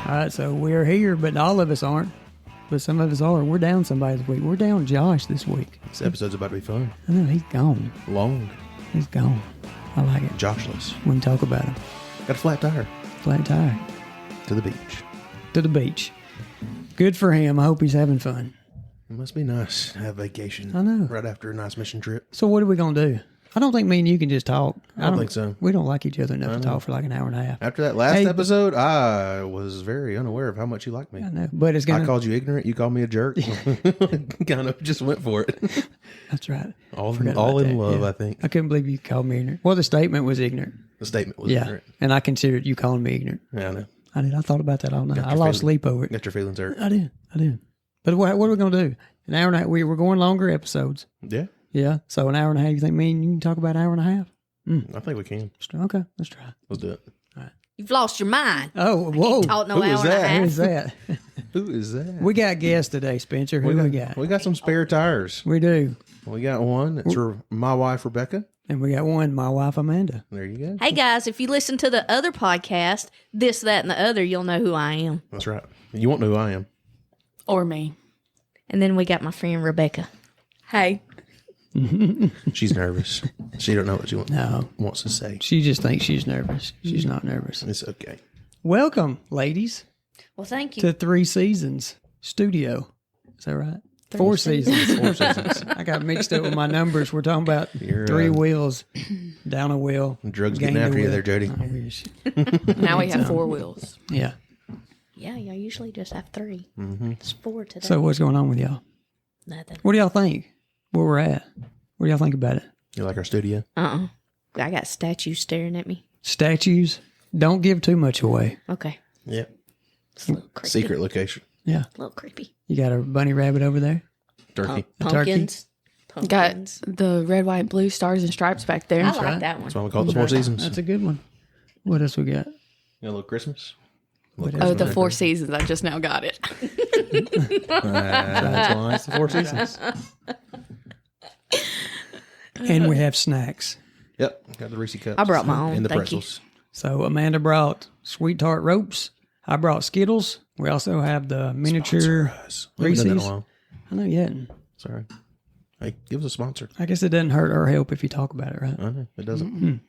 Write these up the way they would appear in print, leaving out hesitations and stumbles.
All right, so we're here, but all of us aren't. But some of us are. We're down somebody this week. We're down Josh this week. This episode's about to be fun. I know, he's gone. Long. He's gone. I like it. Joshless. We can talk about him. Got a flat tire. Flat tire. To the beach. To the beach. Good for him. I hope he's having fun. It must be nice to have vacation. I know. Right after a nice mission trip. So what are we going to do? I don't think me and you can just talk. I don't think so. We don't like each other enough to talk for like an hour and a half. After that last episode, I was very unaware of how much you liked me. I know, but it's going to... I called you ignorant. You called me a jerk. Kind of just went for it. That's right. All in love, yeah. I think. I couldn't believe you called me ignorant. Well, the statement was ignorant. The statement was ignorant. And I considered you calling me ignorant. Yeah, I know. I did. I thought about that all night. I lost sleep over it. Got your feelings hurt. I did. But what are we going to do? An hour and a half. We're going longer episodes. Yeah. Yeah. So an hour and a half. You think me and you can talk about an hour and a half? I think we can. Okay. Let's try. Let's do it. All right. You've lost your mind. Oh, whoa. Talk no Who hour is and a that? half. Who is that? Who is that? We got guests today, Spencer. Who we got? We got some spare tires. We do. We got one. It's my wife, Rebecca. And we got one, my wife, Amanda. There you go. Hey guys, if you listen to the other podcast, this, that, and the other, you'll know who I am. That's right. You won't know who I am. Or me. And then we got my friend Rebecca. Hey. She's nervous. She don't know what she wants to say. She just thinks she's nervous. She's not nervous. It's okay. Welcome, ladies, Well, thank you. to 3 Seasons Studio. Is that right? 4 seasons. 4 seasons. I got mixed up with my numbers. We're talking about 3 wheels, down a wheel. Drugs gained getting a after you wheel. there, Jody. I wish. Now we have 4 wheels. Yeah. Yeah, I usually just have 3. Mm-hmm. It's 4 today. So what's going on with y'all? Nothing. What do y'all think? Where we're at? What do y'all think about it? You like our studio? I got statues staring at me. Statues? Don't give too much away. Okay. Yep. It's a little creepy. Secret location. Yeah. A little creepy. You got a bunny rabbit over there? Turkey. Pumpkins. Got the red, white, blue stars and stripes back there. I like that one. That's why we call it the 4 seasons. That's a good one. What else we got? You got a little Christmas? Oh, the 4 seasons. I just now got it. That's why it's the 4 seasons. And we have snacks. Yep. Got the Reese cups. I brought my own. And the Thank pretzels. So Amanda brought Sweet Tart ropes. I brought Skittles. We also have the miniature We haven't done that in a Reese's. while. I know you hadn't. Sorry. Hey, give us a sponsor. I guess it doesn't hurt or help if you talk about it, right? I know. It doesn't.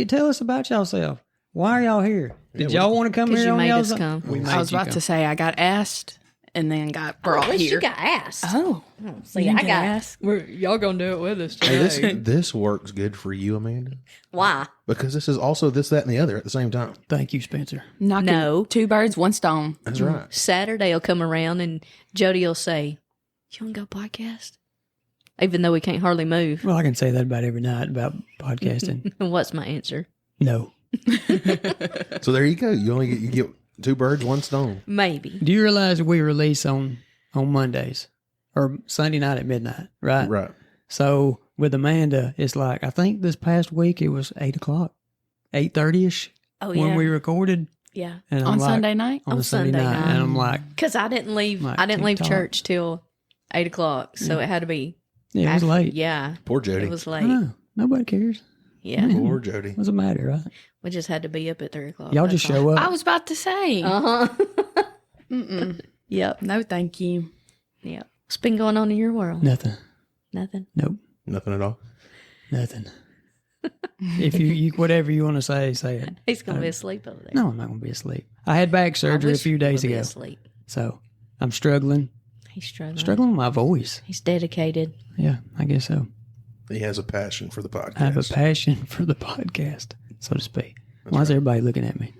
Tell us about yourself. Why are y'all here? Did y'all want to come Because here you on made y'all's us come. We made I was you about come. to say I got asked and then got brought At least here. you got asked. Oh. See, You I didn't got asked. Y'all gonna do it with us Hey, today. this works good for you, Amanda. Why? Because this is also this, that, and the other at the same time. Thank you, Spencer. Knocking No. 2 birds, 1 stone. That's right. Saturday will come around and Jody will say, "You want to go podcast?" Even though we can't hardly move. Well, I can say that about every night about podcasting. And what's my answer? No. So there you go. You get 2 birds, 1 stone. Maybe. Do you realize we release on Mondays or Sunday night at midnight, right? Right. So with Amanda, it's like, I think this past week it was 8 o'clock, 8:30ish Oh, yeah. when we recorded. Yeah. And I'm On like, Sunday night? On On a Sunday Sunday night. night. And I'm like, Because I didn't leave. Like I didn't leave TikTok. church till 8 o'clock. So it had to be. yeah, it was late. Yeah. Poor Jody. It was I late. know. Nobody cares. Yeah. Poor Jody. What's the matter, right? We just had to be up at 3 o'clock. Y'all just show up. I was about to say. Uh huh. Mm-mm. Yep. No, thank you. Yep. What's been going on in your world? Nothing. Nothing. Nope. Nothing at all. Nothing. If you whatever you want to say it. He's going to be asleep over there. No, I'm not going to be asleep. I had back surgery a wish few he days would be ago. Asleep. So I'm struggling. He's struggling. Struggling with my voice. He's dedicated. Yeah, I guess so. He has a passion for the podcast. I have a passion for the podcast, so to speak. Why is everybody looking at me?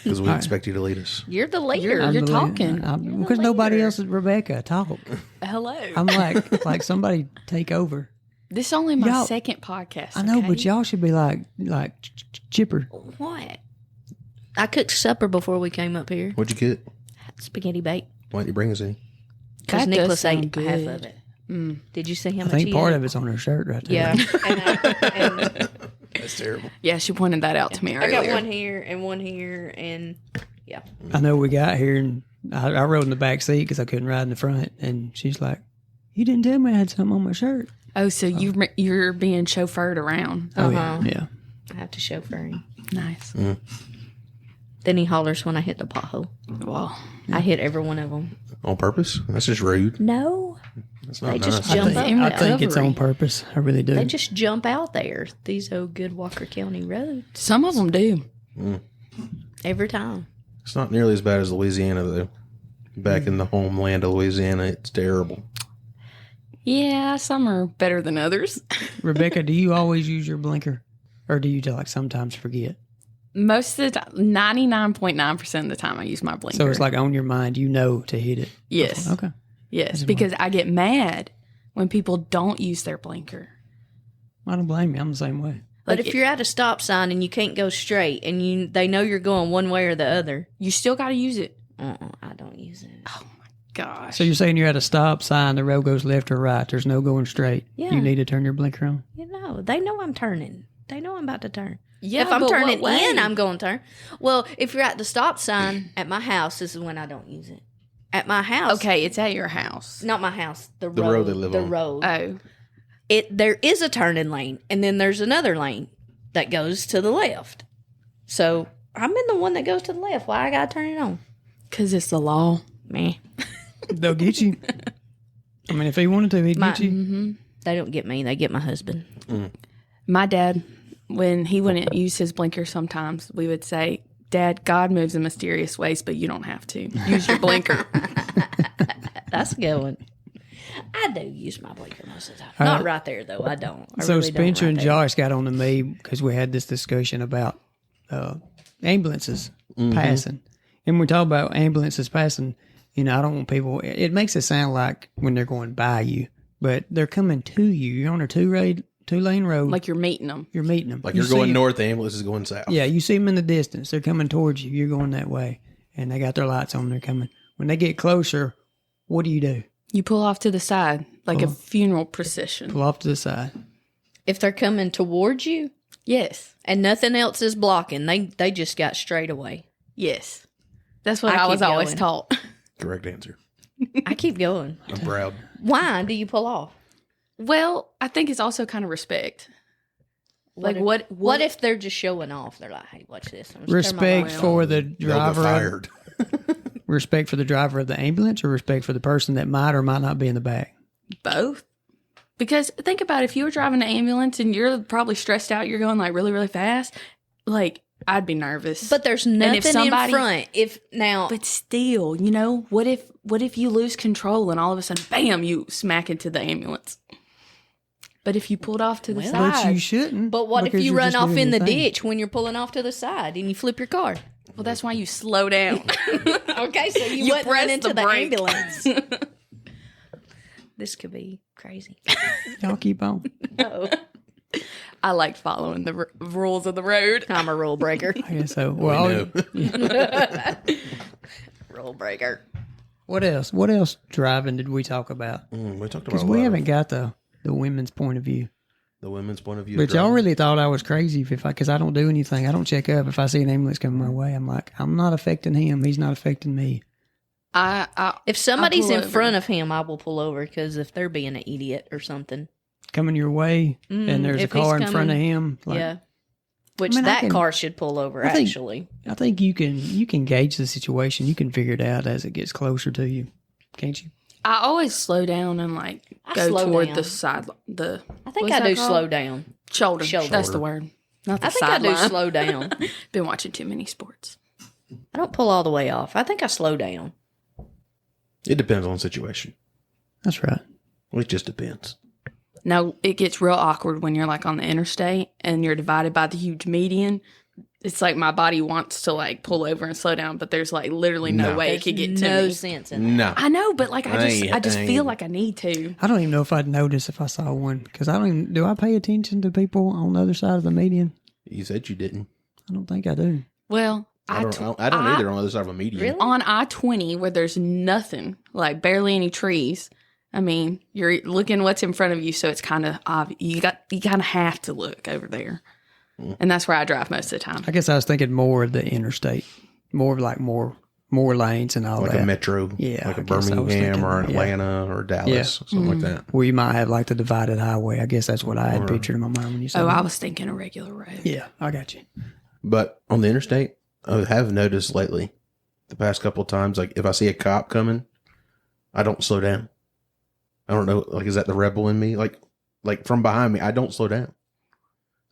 Because we expect you to lead us. You're the leader. I'm You're the leader. talking. Because nobody else is Rebecca. Talk. Hello. I'm like somebody take over. This is only my Y'all- 2nd podcast. I know, okay? but y'all should be like chipper. What? I cooked supper before we came up here. What'd you get? Spaghetti bake. Why didn't you bring us any? Because That does Nicholas sound ate half good. of it. Mm. Did you see how I much think he part ate? of it's on her shirt right there. Yeah. and That's terrible. Yeah, she pointed that out to me I earlier. got one here, and yeah. I know we got here and I rode in the back seat because I couldn't ride in the front, and she's like, "You didn't tell me I had something on my shirt." Oh, so you're being chauffeured around. Oh Uh-huh. yeah. I have to chauffeur him. Nice. Then he hollers when I hit the pothole. pickleball. I hit every one of them. On purpose? That's just rude. No. That's not They nice. just jump up. I think it's on purpose. I really do. They just jump out there. These old good Walker County roads. Some of them do. Every time. It's not nearly as bad as Louisiana, though. Back in the homeland of Louisiana, it's terrible. Yeah, some are better than others. Rebecca, do you always use your blinker? Or do you like sometimes forget? Most of the time, 99.9% of the time I use my blinker. So it's like on your mind, you know to hit it. Yes. Okay. Yes, because I get mad when people don't use their blinker. I don't blame you. I'm the same way. But Like if you're at a stop sign and you can't go straight and they know you're going one way or the other, You still got to use it. I don't use it. Oh my gosh. So you're saying you're at a stop sign, the road goes left or right. There's no going straight. Yeah. You need to turn your blinker on. They know I'm turning. They know I'm about to turn. Yeah, if I'm but turning what way? in, I'm going to turn. Well, if you're at the stop sign at my house, this is when I don't use it. At my house. Okay, it's at your house. Not my house. The road road they live the on. road. Oh. There is a turning lane, and then there's another lane that goes to the left. So I'm in the one that goes to the left. Why I gotta turn it on? Because it's the law. Man, They'll get you. I mean, if he wanted to, he'd get you. they don't get me. They get my husband. My dad, when he wouldn't use his blinker sometimes, we would say, Dad, God moves in mysterious ways, but you don't have to. Use your blinker. That's a good one. I do use my blinker most of the time. Not right there, though. I don't. I So really don't Spencer right and there. Josh got on to me because we had this discussion about ambulances passing. And we talk about ambulances passing. I don't want people, it makes it sound like when they're going by you, but they're coming to you. You're on a two-lane road. Like you're meeting them. You're meeting them. Like You you're see going 'em- north, the ambulance is going south. Yeah, you see them in the distance. They're coming towards you. You're going that way. And they got their lights on. They're coming. When they get closer, what do? You pull off to the side, like a funeral procession. Pull off to the side. If they're coming towards you Yes. and nothing else is blocking, they just got straight away. Yes. That's what I I was keep always going. taught. Correct answer. I keep going. I'm proud. Why do you pull off? Well, I think it's also kind of respect. Like if, what if they're just showing off? They're like, "Hey, watch this." I'm just turn my Respect light on. for the They'll get driver. fired. Respect for the driver of the ambulance, or respect for the person that might or might not be in the back. Both. Because think about it, if you were driving an ambulance and you're probably stressed out, you're going like really, really fast, like I'd be nervous. But there's nothing if somebody- in front. If now, But still, what if you lose control and all of a sudden, bam, you smack into the ambulance? But if you pulled off to the Well, But side, you shouldn't. but what if because you you're run just off doing in your the thing. ditch when you're pulling off to the side and you flip your car? well, that's why you slow down. Okay, so you, You wouldn't press run into the the brake. ambulance. This could be crazy. Y'all keep on. Oh, I liked following the rules of the road. I'm a rule breaker. I guess so. We Well, know. Rule breaker. what else? What else driving did we talk about? We talked about Because a we lot haven't of got the women's point of view. the women's point of view. But of y'all driving. really thought I was crazy because I don't do anything. I don't check up. If I see an ambulance coming my way, I'm like, I'm not affecting him. He's not affecting me. If somebody's pull in over. front of him, I will pull over because if they're being an idiot or something. Coming your way, and there's a if he's car in front of coming- him. Like, Yeah. Which I mean, I that can- car should pull over, I think- actually. I think you can gauge the situation. You can figure it out as it gets closer to you, can't you? I always slow down and like I go slow toward down. the side, I think what's I that do called? slow down. shoulder. Shoulder. That's the word. Not the I think I do sideline. slow down. Been watching too many sports. I don't pull all the way off. I think I slow down. It depends on the situation. That's right. It just depends. Now it gets real awkward when you're like on the interstate and you're divided by the huge median. It's like my body wants to like pull over and slow down, but there's like literally no No. way it There's could get to no me. sense in that. No. I know, but like I just I feel ain't- like I need to. I don't even know if I'd notice if I saw one because I don't even. Do I pay attention to people on the other side of the median? You said you didn't. I don't think I do. Well, I don't either on the other side of a median. Really? on I-20 where there's nothing, like barely any trees. I mean, you're looking what's in front of you, so it's kind of obvious. You kind of have to look over there, and that's where I drive most of the time. I guess I was thinking more of the interstate, more of like more lanes and all Like that. a metro. Yeah, Like a I guess I was Birmingham thinking, or an yeah. Atlanta or Dallas, something like that. Where you might have like the divided highway. I guess that's what I had pictured in my mind when you said Oh, that. I was thinking a regular road. Yeah, I got you. But on the interstate, I have noticed lately the past couple of times, like if I see a cop coming, I don't slow down. I don't know, like, is that the rebel in me? Like from behind me, I don't slow down.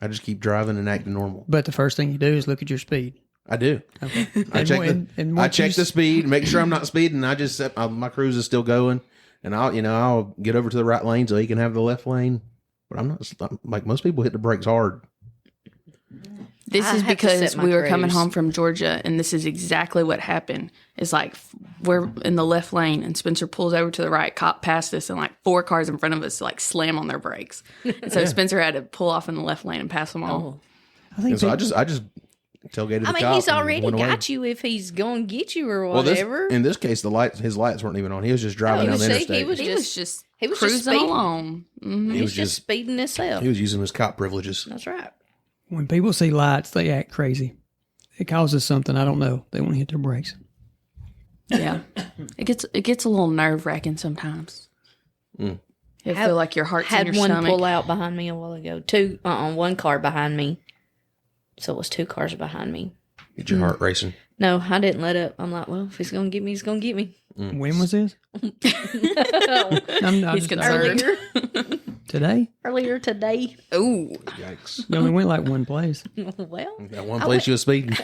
I just keep driving and acting normal. But the first thing you do is look at your speed. I do. Okay. I check the speed, make sure I'm not speeding. I just set my cruise is still going, and I'll get over to the right lane so he can have the left lane. But I'm not like most people hit the brakes hard. This I is have to because set my we were coming cruise. home from Georgia, and this is exactly what happened. It's like we're in the left lane, and Spencer pulls over to the right, cop passed us, and like 4 cars in front of us like slam on their brakes. And so Spencer had to pull off in the left lane and pass them all. I think And so I just tailgated the I mean, cop he's and already went away. got you if he's going to get you or Well, whatever. in this case, his lights weren't even on. He was just driving No, down the he interstate. was He was just just cruising speeding. along. Mhm. He's was just speeding himself. He was using his cop privileges. That's right. when people see lights, they act crazy. It causes something, I don't know. They want to hit their brakes. Yeah, it gets a little nerve wracking sometimes. You feel like your heart's in Had your one stomach. pull out behind me a while ago. One car behind me. So it was 2 cars behind me. Get your heart racing. No, I didn't let up. I'm like, well, if he's going to get me, he's going to get me. When was this? I'm He's just- concerned. Today? Earlier today. Ooh, Yikes. You only went like one place. Well, That one place you was speeding.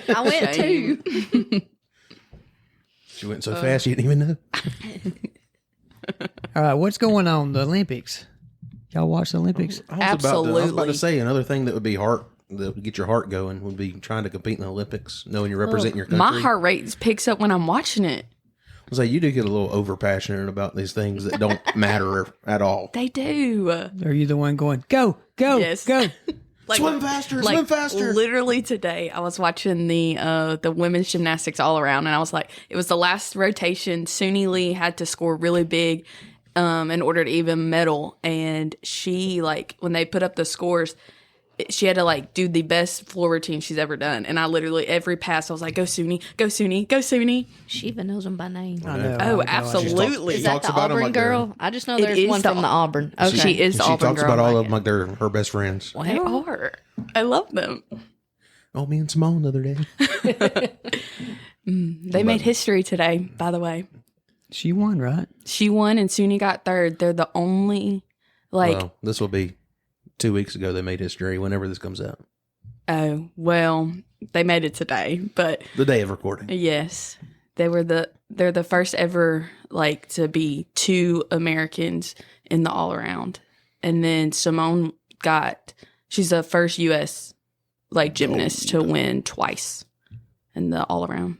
I went to. She went so fast you didn't even know. All right, what's going on? The Olympics. Y'all watch the Olympics? I was about Absolutely. to say another thing that would get your heart going would be trying to compete in the Olympics, knowing you're representing your country. my heart rate picks up when I'm watching it. I was like, you do get a little over passionate about these things that don't matter at all. They do. Are you the one going, go, go, Yes. go? Like, Swim faster, swim faster. Literally today, I was watching the women's gymnastics all around, and I was like, it was the last rotation. Suni Lee had to score really big in order to even medal, and she, like, when they put up the scores, she had to like do the best floor routine she's ever done. And I literally every pass I was like, go Suni, go Suni, go Suni. She even knows him by name. I know. Oh, I absolutely. Is She that talks the about 'em Auburn like they're- girl? I just know It there's is one the- from the Auburn. Okay. She is She the Auburn talks girl. about all I of them like they're her best friends. They are. I love them. Oh, me and Simone the other day. They made history today, by the way. She won, right? She won and Suni got third. They're the only, like, Well, this will be 2 weeks ago they made history whenever this comes out. oh, well, they made it today. But The day of recording. yes, they're the first ever, like, to be 2 Americans in the all around. And then Simone she's the first U.S. like gymnast to win twice in the all around.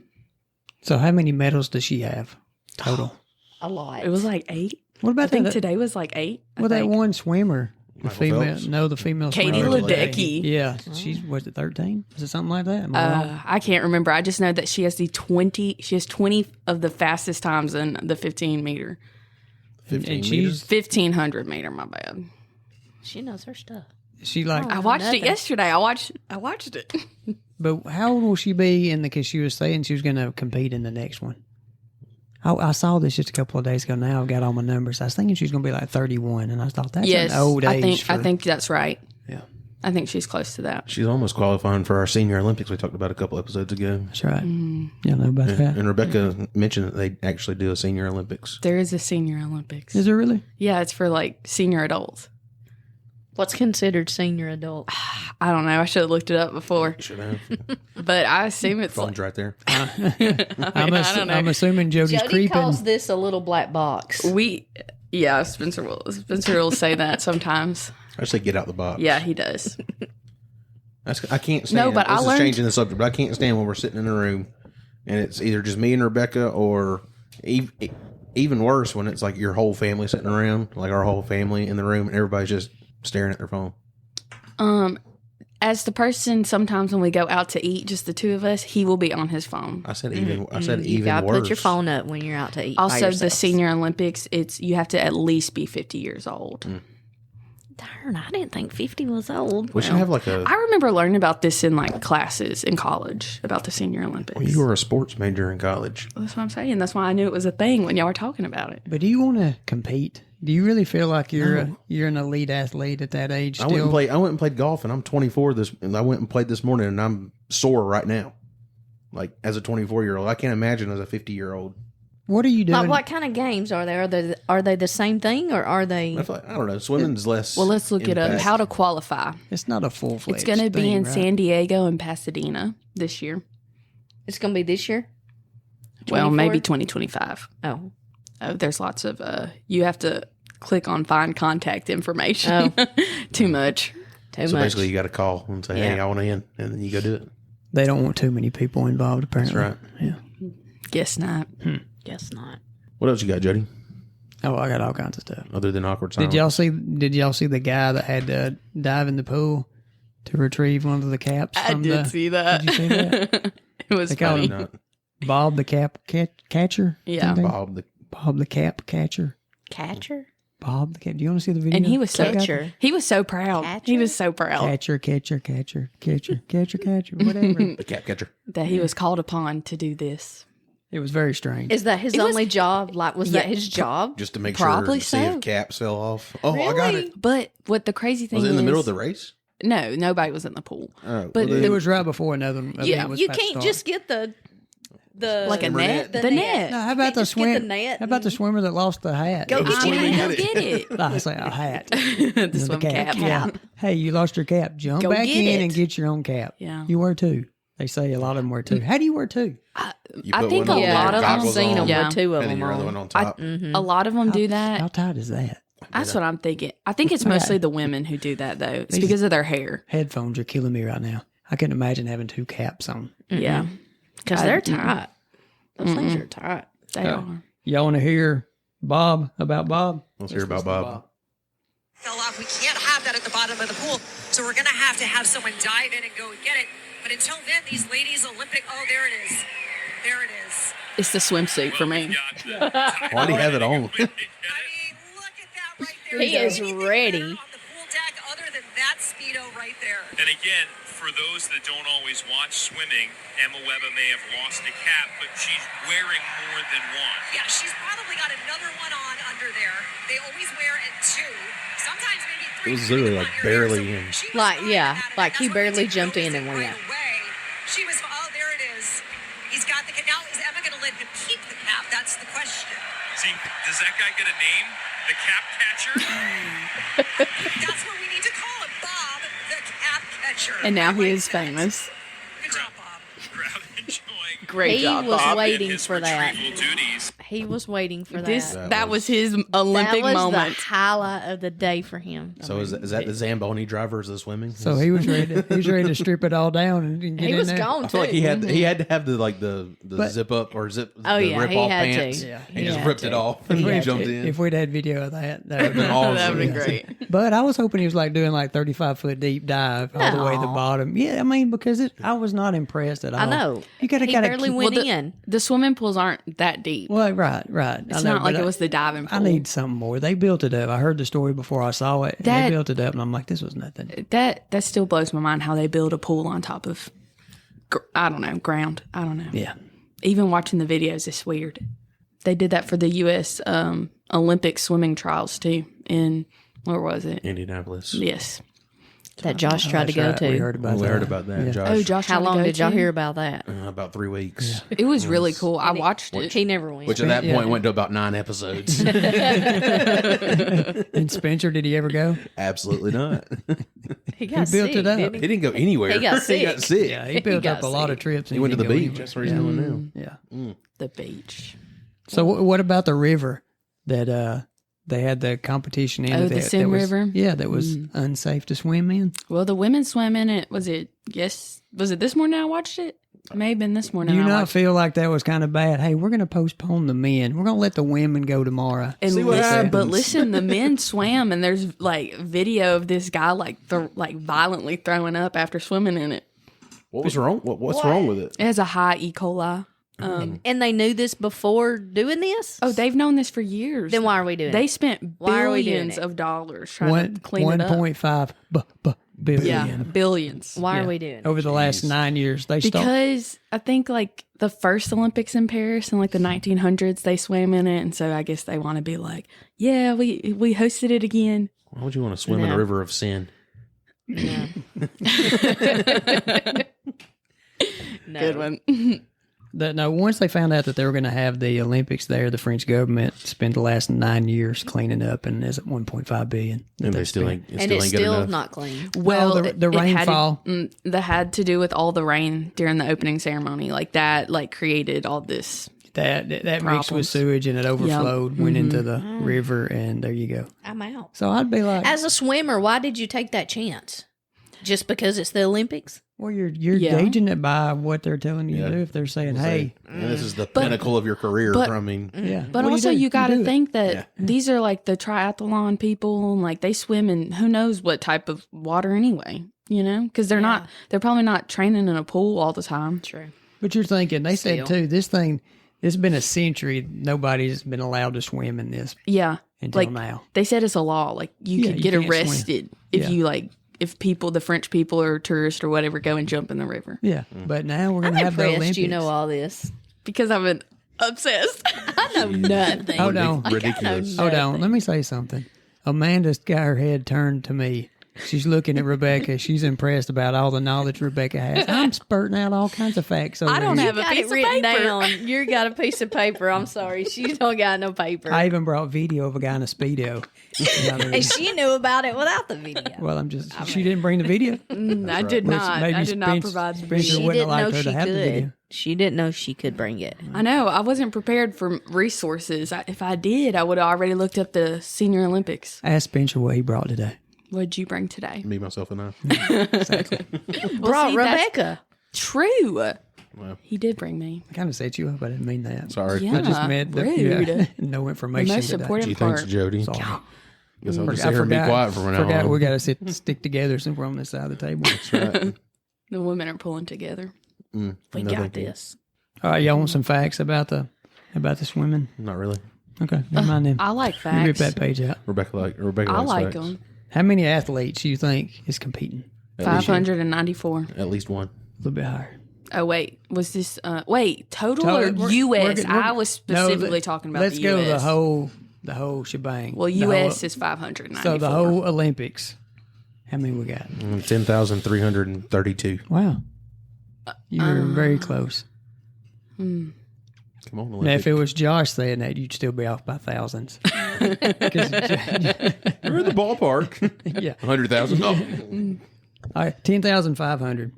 So how many medals does she have total? A lot. It was like 8. What about I think that? today was like 8. I Well, that think. one swimmer, the Michael female. Phelps? No, the female. Katie swimmer. Ledecky. Yeah, she's was it 13? Was it something like that? Am I wrong? I can't remember. I just know that she has 20 of the fastest times in the 15 meter. 15 and meters. she's 1500 meter, my bad. She knows her stuff. she like. I watched nothing. it yesterday. I watched it. But how old will she be in the? Because she was saying she was going to compete in the next one. I saw this just a couple of days ago. Now I've got all my numbers. I was thinking she was going to be like 31, and I thought that's Yes, an old age. I think that's right. Yeah, I think she's close to that. She's almost qualifying for our senior Olympics we talked about a couple episodes ago. that's right. You know about that. And Rebecca mentioned that they actually do a senior Olympics. There is a senior Olympics. Is it really? Yeah, it's for like senior adults. What's considered senior adult? I don't know. I should have looked it up before, Should have. but I assume it's Phone's like, right there. I'm assuming Jody's Jody creeping. calls this a little black box. yeah, Spencer will say that sometimes. I say get out the box. Yeah, he does. I can't stand. No, but this I is learned- changing the subject, but I can't stand when we're sitting in a room and it's either just me and Rebecca, or even worse when it's like your whole family sitting around, like our whole family in the room, and everybody's just staring at their phone. As the person, sometimes when we go out to eat, just the 2 of us, he will be on his phone. I said even. I said You even gotta worse. put your phone up when you're out to eat. by Also, the yourself. Senior Olympics, you have to at least be 50 years old. Darn, I didn't think 50 was old. We should have like a. I remember learning about this in like classes in college about the Senior Olympics. You were a sports major in college. That's what I'm saying. That's why I knew it was a thing when y'all were talking about it. But do you want to compete? Do you really feel like you're an elite athlete at that age? I Still? went and played golf, and I'm 24. And I went and played this morning, and I'm sore right now. Like as a 24-year-old, I can't imagine as a 50-year-old. What are you doing? Like, what kind of games are there? Are they the same thing, or are they? I don't know. Swimming's less. Well, let's look it up. impact. How to qualify. It's not a full fledged. It's going to be thing, in right? San Diego and Pasadena this year. It's going to be this year. Well, 24? maybe 2025. Oh, Oh, there's lots of, you have to click on find contact information. Too much. too So much. basically, you got to call and say, "Hey, Yeah. I want in," and then you go do it. They don't want too many people involved. Apparently, That's Yeah. Guess not. Guess not. What else you got, Jody? Oh, I got all kinds of stuff. Other than awkward silence? Did y'all see the guy that had to dive in the pool to retrieve one of the caps? I from did the, see that. Did you see that? It was They call funny. him Bob the cap catcher. Yeah. Something? Bob the cap catcher. Catcher. Bob the cap. Do you want to see the video? And he was so Catcher. he was so proud. Catcher? He was so proud catcher, whatever. the cat catcher. that he was called upon to do this. It was very strange. Is that his It was- only job? Like, was that his job? Just to make Probably sure, see so. if caps fell off. Oh, I got Really? it. But what the crazy thing Was it in the is- middle of the race? No, nobody was in the pool. Oh, But well, It was right before another event was You about to can't start. just get the Like a Swimmer net. net. The net. No, how You about can't the just get swim? the net How about the and- swimmer that lost the hat? Go get your swimming hat. at Go it. get it. I say a hat. The swim cap. Yeah. Hey, you lost your cap. Jump Go back get in it. and get your own cap. Yeah. You wear two. They say a lot of them wear two. How do you wear two? You I put think one a on, lot of them- I've goggles seen them on, Yeah. with two of and then them your other one on. on top. A lot of them do that. How tight is that? That's what I'm thinking. I think it's mostly the women who do that, though. It's because of their hair. Headphones are killing me right now. I couldn't imagine having two caps on. Yeah. Because they're tight. Those things are tight. They are. Y'all want to hear about Bob? Let's hear about Bob. Fell off. We can't have that at the bottom of the pool. So we're going to have someone dive in and go and get it. But until then, these ladies Olympic, oh, there it is. There it is. It's the swimsuit for me. Why do you have it on? I mean, look at that right there. He Is is there anything ready. better on the pool deck other than that Speedo right there. And again, for those that don't always watch swimming, Emma Webber may have lost a cap, but she's wearing more than one. Yeah, she's probably got another one on under there. They always wear it two. Sometimes maybe three. It was literally, like, barely in. She was Like, fine yeah, at it. like That's he what barely we jumped in noticed and right went. away. She was, oh, there it is. He's got the cap. Now, is Emma going to let him keep the cap? That's the question. See, does that guy get a name? The cap catcher? That's what we need to call him, Bob, the cap catcher. And now he I is like that. famous. Good job, Bob. Crowd enjoying Great He job, was Bob. waiting his for that. retrieval duties. He was waiting for This that. that was his Olympic That was moment. the highlight of the day for him. So is that the Zamboni drivers of the swimming? So he was ready. He was ready to strip it all down and get He in was there. gone I too. feel like he had to have the But- zip up or zip Oh, the yeah, rip he off had to. pants. Yeah, he he just had ripped to. it off He and had jumped to. in. If we'd had video of that, that would have been awesome. That would have been great. But I was hoping he was like doing like 35-foot deep dive all the way to the No. bottom. Yeah, I mean because I was not impressed at all. I know. You gotta He kind barely of went Well, in. The swimming pools aren't that deep. Well, right. It's I know, not like but it was the diving pool. I need something more. They built it up. I heard the story before I saw it. And That- they built it up, and I'm like, this was nothing. that still blows my mind how they build a pool on top of I don't know, ground. I don't know. Yeah. Even watching the videos is weird. They did that for the US Olympic swimming trials too in where was it? Indianapolis. Yes. That Josh tried to That's go right. to. We heard about We that. heard about that, Yeah. Josh. Oh, Josh. How tried to long go did y'all to? hear about that? About 3 weeks. It was really cool. I watched it. He never went. Which at that Yeah. point went to about 9 episodes. And Spencer, did he ever go? Absolutely not. he got built sick, it up. didn't He he? didn't go anywhere. He got He got sick. sick. Yeah, he built got up a lot of sick. trips. And He went to the didn't go beach. anywhere. That's where he's going now. Yeah. The beach. So what about the river that they had the competition in? Oh, the that Sim was, River? Yeah, that was unsafe to swim in. Well, the women swam in it. Was it this morning I watched it? It may have been this morning. Do you I not watched feel like that was kind of bad? Hey, we're going to postpone the men. We're going to let the women go tomorrow. And See what listen, but happens. listen, the men swam, and there's like video of this guy like violently throwing up after swimming in it. What was wrong? What's wrong with it? It has a high E. coli. And they knew this before doing this? Oh, they've known this for years. Then why are we doing They it? spent Why are we doing billions it? of dollars trying to clean it up. 1.5 billion. Yeah, billions. Why Yeah. are we doing it? Over the last 9 years, they stopped. Because I think like the first Olympics in Paris in like the 1900s, they swam in it, and so I guess they want to be like, yeah, we hosted it again. Why would you want to swim in No. a river of sin? No. Good one. No, once they found out that they were going to have the Olympics there, the French government spent the last 9 years cleaning up, and is at $1.5 billion. And they still ain't. And it's good still enough. not clean. Well, the rainfall. that had to do with all the rain during the opening ceremony. Like that, created all this. That mixed with Problems. sewage, and it overflowed, went into the river, and there you go. I'm out. So I'd be like, As a swimmer, why did you take that chance? Just because it's the Olympics? well, you're Yeah. gauging it by what they're telling you to do. If they're saying, hey, And this is the pinnacle of your career. but- I mean, yeah. But what do also, do? you got to do it. think that these are like the triathlon people, and like they swim in who knows what type of water anyway. You know, because they're probably not training in a pool all the time. True. But you're thinking, they said Still. too, this thing, it's been a century. Nobody's been allowed to swim in this Yeah, until now. They said it's a law. Like you Yeah, could you get can't swim. arrested if Yeah. you if the French people or tourists or whatever go and jump in the river. Yeah. But now we're going I'm to have the impressed Olympics. you know all this. Because I've been obsessed. I know nothing. Hold on. ridiculous. Hold on. Let me say something. Amanda's got her head turned to me. She's looking at Rebecca. She's impressed about all the knowledge Rebecca has. I'm spurting out all kinds of facts over I don't here. have a Got piece it of written paper. down. You got a piece of paper. I'm sorry. She don't got no paper. I even brought video of a guy in a Speedo. And she knew about it without the video. Well, she didn't bring the video. I did Which not. maybe I did not provide the Spencer She wouldn't didn't have know liked her she to have the video. could. She didn't know she could bring it. I know. I wasn't prepared for resources. If I did, I would have already looked up the Senior Olympics. Ask Spencer what he brought today. What did you bring today? Me, myself, and I. Brought see, that's- Rebecca. True. Well, He did bring me. I kind of set you up. I didn't mean that. sorry. Yeah. I just meant that, rude. no The information most today. important Gee, thanks, part. Jody. Sorry. Guess I'll just sit here and be quiet from now forgot on. we got to stick together since we're on this side of the table. That's right. The women are pulling together. We No, got thank you. this. All right, y'all want some facts about the swimming? Not really. Okay, never mind them. I like You rip facts. that page out. Rebecca I likes like facts. them. How many athletes do you think is competing? At least- 594. At least one. A little bit higher. Oh, wait. Was this, total or We're- U.S.? we're- I was specifically talking about Let's the go U.S. the whole shebang. Well, The U.S. whole- is 594. so the whole Olympics. How many we got? 10,332. Wow, you were very close. Come on, Now, if it was Josh saying that, you'd still be off by thousands. 'Cause- We're in the ballpark. yeah. 100,000. Oh. All right, 10,500.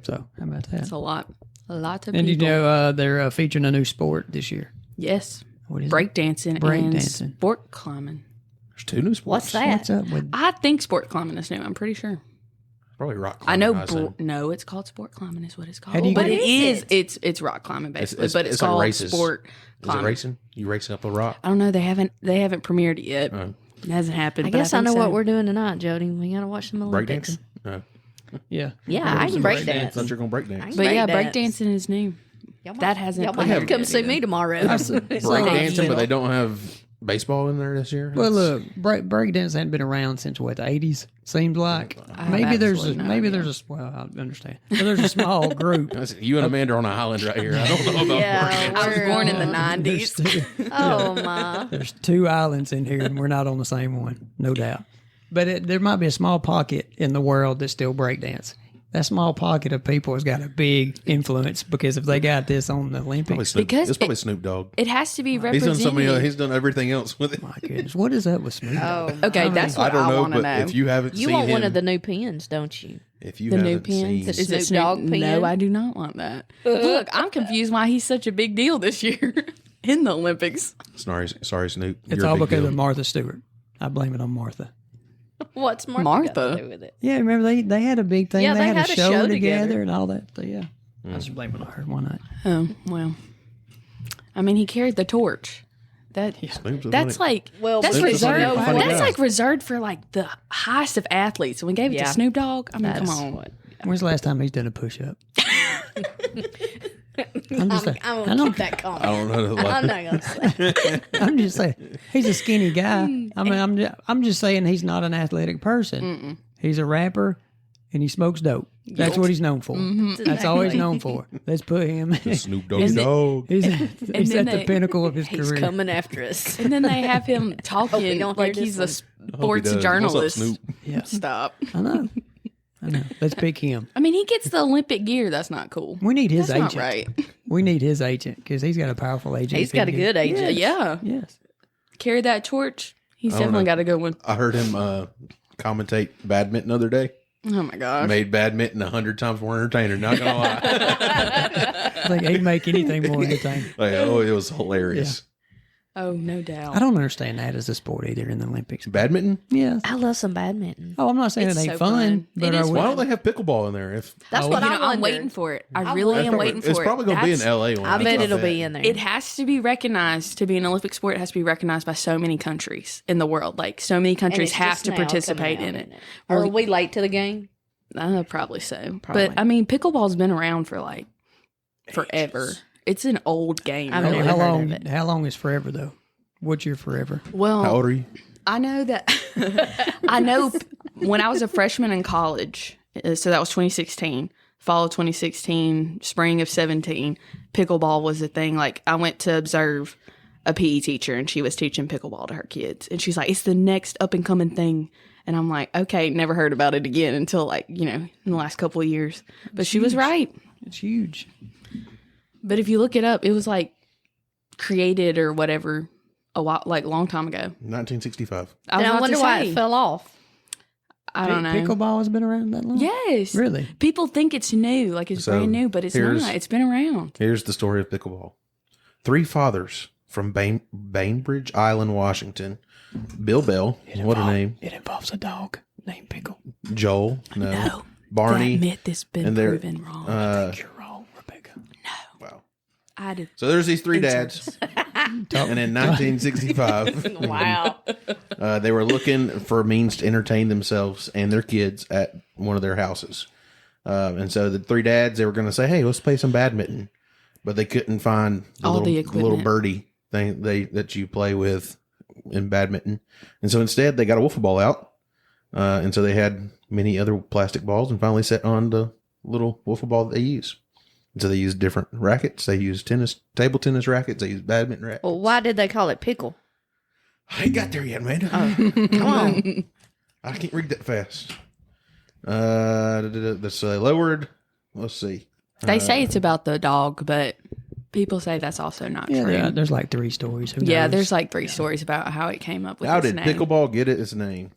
So how about that? That's a lot. A lot of And people. you know they're featuring a new sport this year. Yes. What is it? Breakdancing Break and dancing. sport climbing. There's two new sports. What's that? What's up with? I think sport climbing is new. I'm pretty sure. Probably rock I climbing. know. assume. No, it's called sport climbing. Is what it's called. How do you but get it it? is. It's rock climbing basically. It's- but it's it's like called races. sport Is climbing. it racing? You racing up a rock? I don't know. They haven't premiered it yet. Oh. It hasn't happened. I but guess I think know so. what we're doing tonight, Jody. We got to watch some Olympics. Breakdancing? No. Yeah. Yeah, I can break I dance. thought you were going to break dance. But yeah, Breakdance. breakdancing is new. That hasn't Y'all might have to premiered come yet see either. me tomorrow. Break dancing, but they don't have baseball in there this year? Well, look, breakdance hadn't been around since what, the 80s? Seems like maybe there's absolutely no maybe idea. there's a well, I understand. But there's a small group. Listen, you and Amanda are on an island right here. I don't know about Yeah, I was we're born in the on- 90s. Oh my! There's two islands in here, and we're not on the same one, no doubt. But there might be a small pocket in the world that still breakdance. That small pocket of people has got a big influence because if they got this on the Probably Olympics, Snoop. Because It's probably Snoop Dogg. It has to be He's represented. done he's done everything else with it. my goodness, what is up with Smooth? Oh, Okay, that's what I don't know, want to but know. if you haven't you seen want him, one of the new pins, don't you? if you the new haven't pins? seen, Is it Snoop Dogg Snoop? pin? No, I do not want that. Look, I'm confused why he's such a big deal this year in the Olympics. sorry, Snoop. It's You're a all big because deal. of Martha Stewart. I blame it on Martha. What's Martha, Martha? got to do with it? Yeah, remember they had a big thing. Yeah, they had a show together together. and all that. So, yeah, I just blame it on her. Why not? Oh well, I mean, he carried the torch. Snoop's a That's funny- like Well, that's Snoop's a reserved. funny That's guy. like reserved for like the highest of athletes. And we gave it Yeah. to Snoop Dogg. I mean, come That's on. what- When's the last time he's done a push up? I'm just saying. I'm I gonna don't, keep that comment. I don't know. I'm not gonna say. I'm just saying he's a skinny guy. I mean, I'm just saying he's not an athletic person. He's a rapper, and he smokes dope. That's what he's known for. That's all he's known for. Let's put him. Snoop Doggy Dog. He's then at the they- pinnacle of his He's career. coming after us. And then they have him talking don't like hear he's this a one. I hope he sports does. journalist. What's up, Snoop? Yeah, Stop. I know. I know. Let's pick him. I mean, he gets the Olympic gear. That's not cool. We need his That's agent. not right. We need his agent because he's got a powerful agent. He's got a good agent. Yeah. Yes. Carry that torch. He's I don't definitely know. got a good one. I heard him commentate badminton the other day. Oh my gosh. Made badminton 100 times more entertaining. Not gonna lie. I think he'd make anything more entertaining. Like, oh, it was hilarious. Oh, no doubt. I don't understand that as a sport either in the Olympics. Badminton? Yes. I love some badminton. Oh, I'm not saying It's it ain't so fun, fun. but It is are we? Why don't they have pickleball in there? If That's Oh, what You I know, wonder. I'm waiting for it. I I really wonder. am waiting for it. it's probably going to be in That's- LA. When I bet it'll bet. be in there. It has to be recognized to be an Olympic sport. It has to be recognized by so many countries in the world. Like, so many And countries it's have just to now participate coming in out, it. isn't Are we late to the game? Probably so. Probably. But, I mean, pickleball's been around for, like, forever. It's an old game. I've really. never How heard long? of it. How long is forever though? What's your forever? Well, How old are you? I know that. I know when I was a freshman in college, so that was 2016, fall of 2016, spring of 17, pickleball was a thing. Like, I went to observe a PE teacher, and she was teaching pickleball to her kids. And she's like, it's the next up and coming thing. And I'm like, okay, never heard about it again until, like, you know, in the last couple of years. But she was right. It's huge. But if you look it up, it was like created or whatever a while, like long time ago. 1965. I was And I about wonder to why say, it fell off. I don't know. Pickleball has been around that long. Yes. Really? People think it's new, like it's So, brand new, but it's here's- not. It's been around. Here's the story of pickleball. 3 fathers from Bainbridge Island, Washington. Bill Bell, what a name. It involves a dog named Pickle. Joel, no. No. Barney. That myth has been and they're, proven wrong. You're wrong, Rebecca. Wow. I did. So there's these 3 dads. And in 1965, Wow. they were looking for means to entertain themselves and their kids at one of their houses. And so the 3 dads, they were going to say, hey, let's play some badminton. But they couldn't find the, All little, the the little equipment. birdie thing that you play with in badminton. And so instead, they got a wiffle ball out. And so they had many other plastic balls and finally set on the little wiffle ball that they use. And so they used different rackets. They used table tennis rackets. They used badminton rackets. Well, why did they call it pickle? I ain't got there yet, man. Come on. I can't read that fast. That's lowered. Let's see. They say it's about the dog, but people say that's also not Yeah, true. there's like 3 stories. Who Yeah, knows? there's like 3 stories about how it came up with How its did name. pickleball get its name?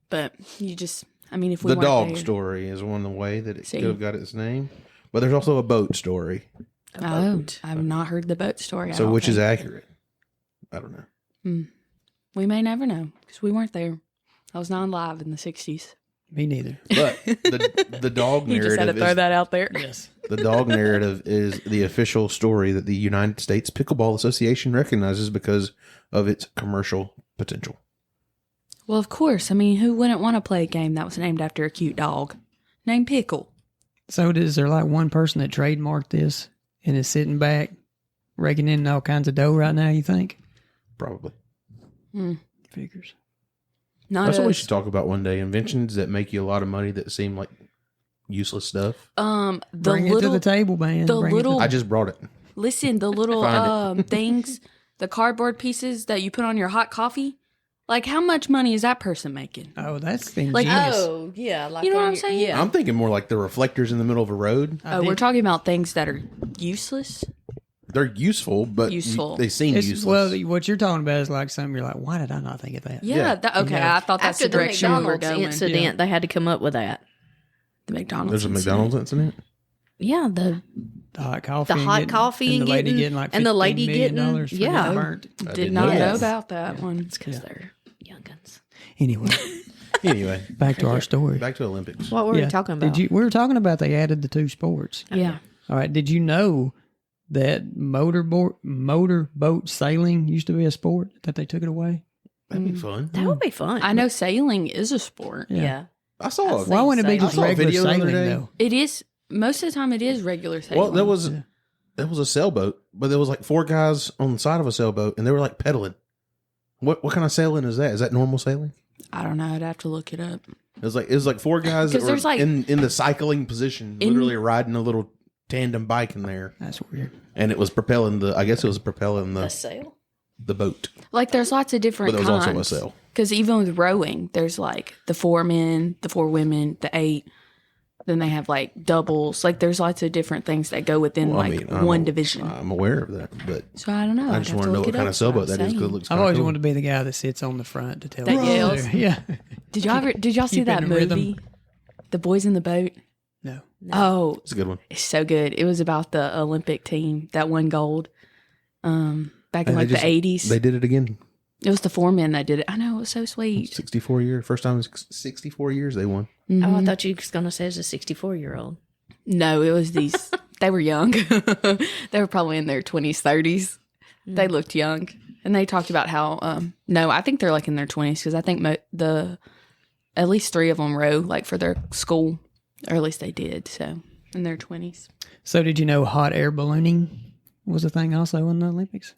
But you just, I mean, if we The weren't dog there- story is one way that it See. could have got its name. But there's also a boat story. Oh, I've not heard the boat story. I So don't which is think. accurate? I don't know. We may never know because we weren't there. I was not alive in the 60s. Me neither. But the dog You just had to narrative throw is, that out there. Yes. the dog narrative is the official story that the United States Pickleball Association recognizes because of its commercial potential. Well, of course. I mean, who wouldn't want to play a game that was named after a cute dog named Pickle? So is there like one person that trademarked this and is sitting back raking in all kinds of dough right now, you think? Probably. Figures. Not That's what we us. should talk about one day. Inventions that make you a lot of money that seem like useless stuff. The Bring it to little, the table, man. the Bring it to little- I just brought it. listen, the little Find things, the cardboard pieces that you put on your hot coffee. Like, how much money is that person making? Oh, that's ingenious. Like, Oh, yeah. Like You know what on I'm your- saying? Yeah. I'm thinking more like the reflectors in the middle of a road. Oh, we're talking about things that are useless. They're useful, but Useful. they seem It's, useless. well, what you're talking about is like something you're like, why did I not think of that? Yeah. Yeah. Okay. Yeah. I thought that's After the the direction we were McDonald's going. incident, they had to come up with that. The McDonald's. There's a incident. McDonald's incident. Yeah, the The hot coffee. The hot coffee and and the lady getting- getting like and the lady $15 million getting- for yeah. getting burnt. I Did didn't not know know that. about that one. it's because they're youngins. Anyway, Anyway, back to our story. back to Olympics. What were we talking about? We were talking about they added the 2 sports. Yeah. All right. Did you know that motorboat sailing used to be a sport that they took it away? That'd be fun. That would be fun. I know sailing is a sport. Yeah. I saw it. Why wouldn't it be sailing. just I saw a regular video the other sailing day. though? It is. Most of the time, it is regular sailing. Well, there was a sailboat, but there was like 4 guys on the side of a sailboat, and they were like pedaling. What kind of sailing is that? Is that normal sailing? I don't know. I'd have to look it up. It was like 4 guys that 'Cause were there's, like- in the cycling position, literally riding a little tandem bike in there, That's weird. and it was propelling the sail. the boat. Like, there's lots of different But there was also a kinds. sail. Because even with rowing, there's like the 4 men, the 4 women, the 8. Then they have like doubles. Like there's lots of different things that go within one division. I'm aware of that, but So I don't know. I just want to know what kind of sailboat that is because it looks I've kind of always cool. wanted to be the guy that sits on the front to tell That us. yells? Yeah. Did y'all see Keep that in the rhythm. movie, The Boys in the Boat? No. Oh, It's a good one. it's so good. It was about the Olympic team that won gold back in And like the 80s. They did it again. It was the four men that did it. I know, it was so sweet. 64 years. First time in 64 years they won. Oh, I thought you was going to say it's a 64-year-old. No, it was these. They were young. They were probably in their 20s, 30s. They looked young. And they talked about how, no, I think they're like in their 20s because I think at least 3 of them row like for their school, or at least they did. So in their 20s. So did you know hot air ballooning was a thing also in the Olympics?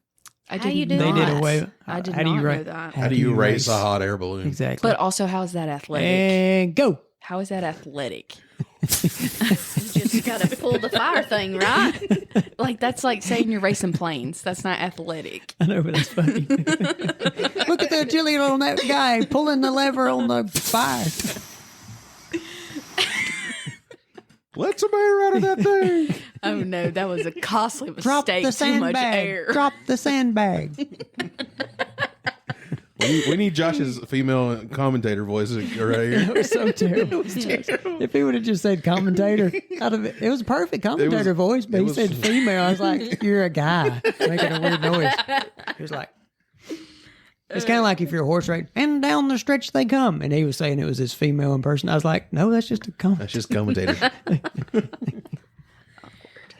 I How you did do They not. did away. I did how do you not ra- know that. How do you raise a hot air balloon? Exactly. But also, how is that athletic? And go. How is that athletic? You just got to pull the fire thing, right? Like, that's like saying you're racing planes. That's not athletic. I know, but it's funny. Look at that Jillian on that guy pulling the lever on the fire. Let some air out of that thing. Oh, no, that was a costly mistake. Drop the Too much sandbag. air. Drop the sandbag. We need Josh's female commentator voice right here. It was so terrible. If he would have just said commentator, it was a perfect commentator voice, but he said female. I was like, you're a guy making a weird noise. He was like, it's kind of like if you're a horse race, and down the stretch they come. And he was saying it was his female in person. I was like, no, that's just a commentator. That's just commentator.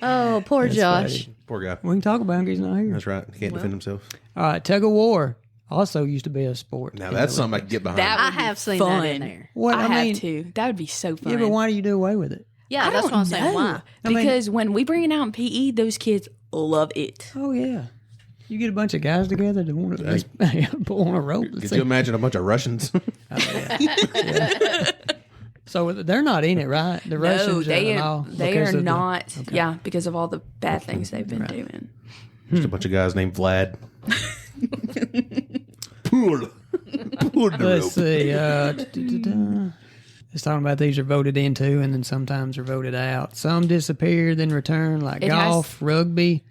Oh, poor Josh. Funny. Poor guy. We can talk about him 'cause he's not here. That's right. He can't defend himself. All right, tug of war also used to be a sport. Now that's something I can get behind. That I would be have seen fun. that in there. What I I mean, have too. That would be so fun. yeah, but why do you do away with it? Yeah, I that's don't what I'm saying. know. Why? I mean- Because when we bring it out in PE, those kids love it. Oh yeah, you get a bunch of guys together that want to pull on a rope. Could you imagine a bunch of Russians? So they're not in it, right? The No, Russians they and all, are because of the- not. Yeah, because of all the bad things they've been doing. Just a bunch of guys named Vlad. Pull the Let's rope. see. It's talking about these are voted into, and then sometimes are voted out. Some disappear, then return, like It golf, rugby.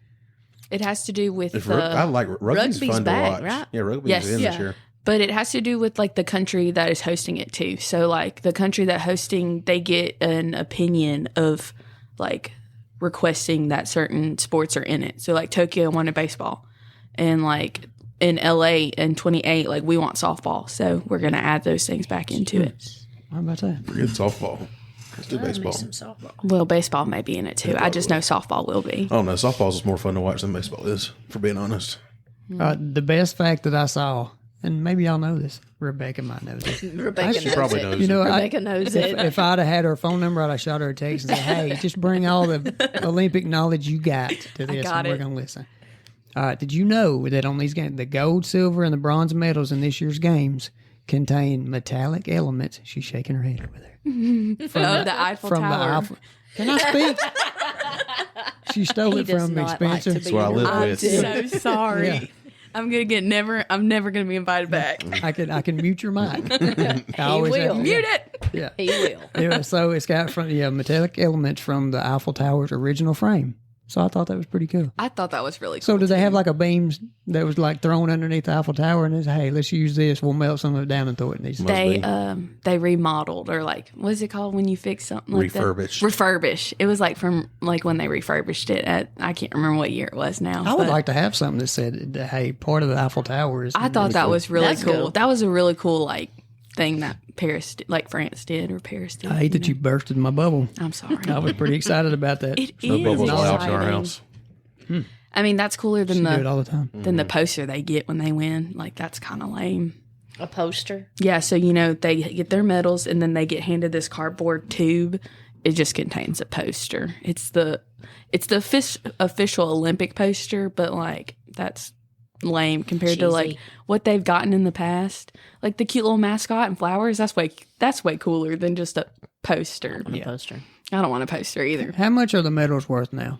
It has to do with I like rugby's Rugby's fun back, to watch. right? Yeah, rugby's Yes. in Yeah. this year. but it has to do with like the country that is hosting it too. So like the country that hosting, they get an opinion of like requesting that certain sports are in it. So like Tokyo wanted baseball, and like in LA in 28, like we want softball. So we're gonna add those things back into it. How about that? Forget softball. Let's do baseball. Some softball. Well, baseball may be in it too. I just know softball will be. I don't know. Softball's more fun to watch than baseball is, for being honest. The best fact that I saw, and maybe y'all know this, Rebecca might know this. Rebecca She knows probably it. knows. You know, Rebecca knows it. if I'd have had her phone number, I'd have shot her a text and said, hey, just bring all the Olympic knowledge you got to this, got and we're it. going to listen. All right, did you know that on these games, the gold, silver, and the bronze medals in this year's games contain metallic elements? She's shaking her head over there. The Eiffel From Tower. the Eiffel. Can I speak? She stole He it does from me, not like Spencer. to be That's what I live I'm with. so sorry. Yeah. I'm never gonna be invited back. I can mute your mic. I always will. have to- Mute it. Yeah. He will. Yeah, so it's got from metallic elements from the Eiffel Tower's original frame. So I thought that was pretty cool. I thought that was really cool. So do they too. have like a beam that was like thrown underneath the Eiffel Tower and it's, hey, let's use this. We'll melt some of it down and throw it in these. They remodeled, or like what is it called when you fix something like Refurbished. that? Refurbish. It was like from like when they refurbished it at, I can't remember what year it was now. I would but like to have something that said, hey, part of the Eiffel Tower is. I thought that was really That's cool. cool. That was a really cool like thing that Paris did, like France did, or Paris did. I hate that you bursted my bubble. I'm sorry. I was pretty excited about that. It No is bubbles allowed in our exciting. house. I mean, that's cooler than You do it the all the time. the poster they get when they win. Like that's kind of lame. A poster. Yeah, so they get their medals and then they get handed this cardboard tube. It just contains a poster. It's the official Olympic poster, but like that's lame compared to like Cheesy. what they've gotten in the past. Like the cute little mascot and flowers. That's way cooler than just a poster. A poster. I don't want a poster either. How much are the medals worth now?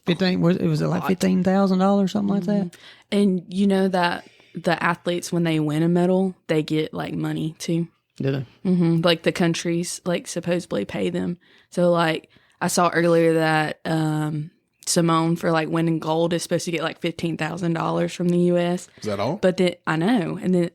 15 was it like $15,000 something like that? And you know that the athletes when they win a medal, they get like money too. Did they? Like the countries like supposedly pay them. So like I saw earlier that Simone for like winning gold is supposed to get like $15,000 from the U.S. Is that all? But then I know, and then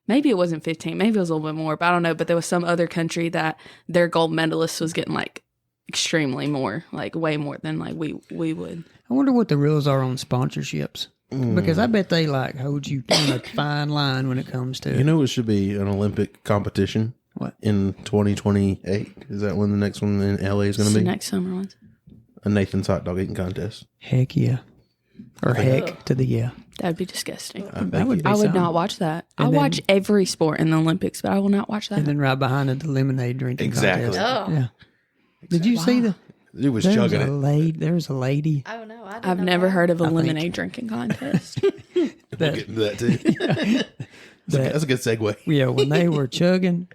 maybe it wasn't 15, maybe it was a little bit more, but I don't know. But there was some other country that their gold medalist was getting like extremely more, like way more than like we would. I wonder what the rules are on sponsorships. Because I bet they like hold you on a fine line when it comes to You know, it should be an Olympic competition. What? In 2028? Is that when the next one in LA is going It's to the be? next summer ones. A Nathan's hot dog eating contest. heck yeah. Or heck to the yeah. That'd be disgusting. That would be I would something. not watch that. I And then- watch every sport in the Olympics, but I will not watch that. And then right behind it, the lemonade drinking Exactly. contest. Oh. Yeah. Did you see the? It was There's chugging a it. lady. There's a lady. Oh no, I I've never heard of a think- lemonade drinking contest. We'll get into that too. That's a good segue. Yeah, when they were chugging,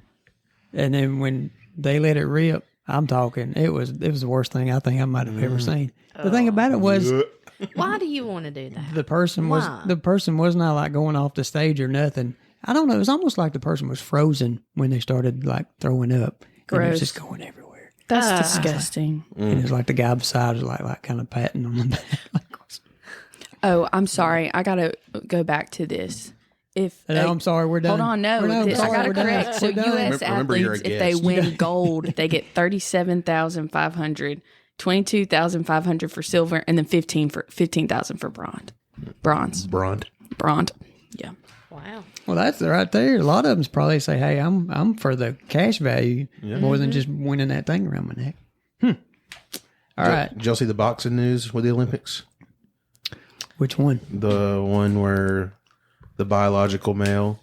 and then when they let it rip, I'm talking. It was the worst thing I think I might have ever seen. The thing about it was Why do you want to do that? the person Why? was not like going off the stage or nothing. I don't know. It was almost like the person was frozen when they started like throwing up. And it was Gross. just going everywhere. That's disgusting. And it was like the guy beside was like kind of patting on the back. Oh, I'm sorry. I gotta go back to this. If No, I'm sorry, we're done. Hold on, no. We're done. I Sorry, gotta we're done. correct. So We're done. U.S. Remember, you're a athletes, if they guest. win gold, they get 37,500, 22,500 for silver, and then 15,000 for bronze. Bronze. Yeah. Wow. Well, that's right there. A lot of them probably say, "Hey, I'm for the cash value more than just winning that thing around my neck." All right, Did y'all see the boxing news with the Olympics? which one? The one where the biological male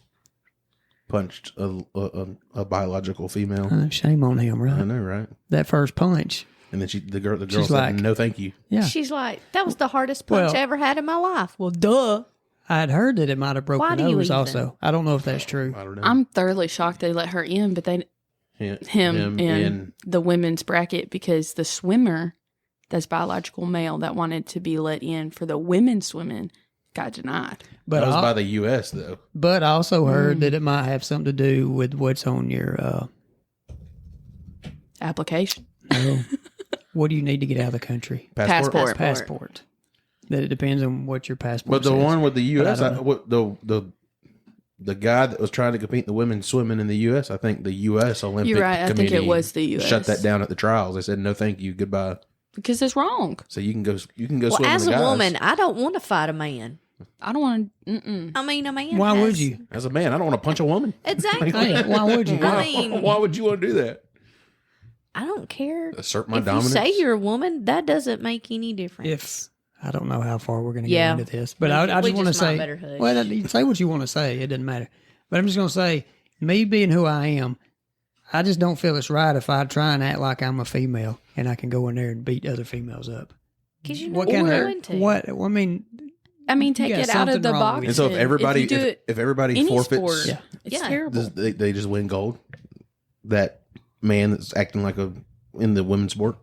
punched a biological female. Shame on him, I right? know, right? That first punch. And then the girl She's said, like- "No, thank you." Yeah, She's like, that was the hardest punch Well- I ever had in my life. Well, duh. I'd heard that it might have broke Why her do you nose. even? Also, I don't know if that's true. I don't know. I'm thoroughly shocked they let her in, but they him in the women's bracket because the swimmer that's biological male that wanted to be let in for the women's swimming got denied. But that was I, by the U.S. though. but I also heard that it might have something to do with what's on your. Application. What do you need to get out of the country? Passport. Passport. That it depends on what your passport. But the says. one with the U.S. But I don't The guy that was trying to compete in the women's swimming in the U.S., I think the U.S. Olympic You're right. I think Committee it was the U.S. shut that down at the trials. They said, "No, thank you, goodbye." because it's wrong. So you can go Well, swim as with a the guys. woman, I don't want to fight a man. I don't want to. I mean, a man. Why has- would you? As a man, I don't want to punch a woman. Exactly. Hey, why would you? I mean, Why would you want to do that? I don't care. Assert my If dominance. you say you're a woman, that doesn't make any difference. If I don't know how far we're going to Yeah. get into this, but We- I we just want to just might say, better hush. well, you say what you want to say. It doesn't matter. But I'm just going to say, me being who I am, I just don't feel it's right if I try and act like I'm a female and I can go in there and beat other females up. Because you know What what kind you're of into. what? I mean, I mean, take got it out of something the wrong box. with and so if everybody, you do it if everybody any forfeits, sport, it's Yeah. terrible. they just win gold. That man that's acting like in the women's sport.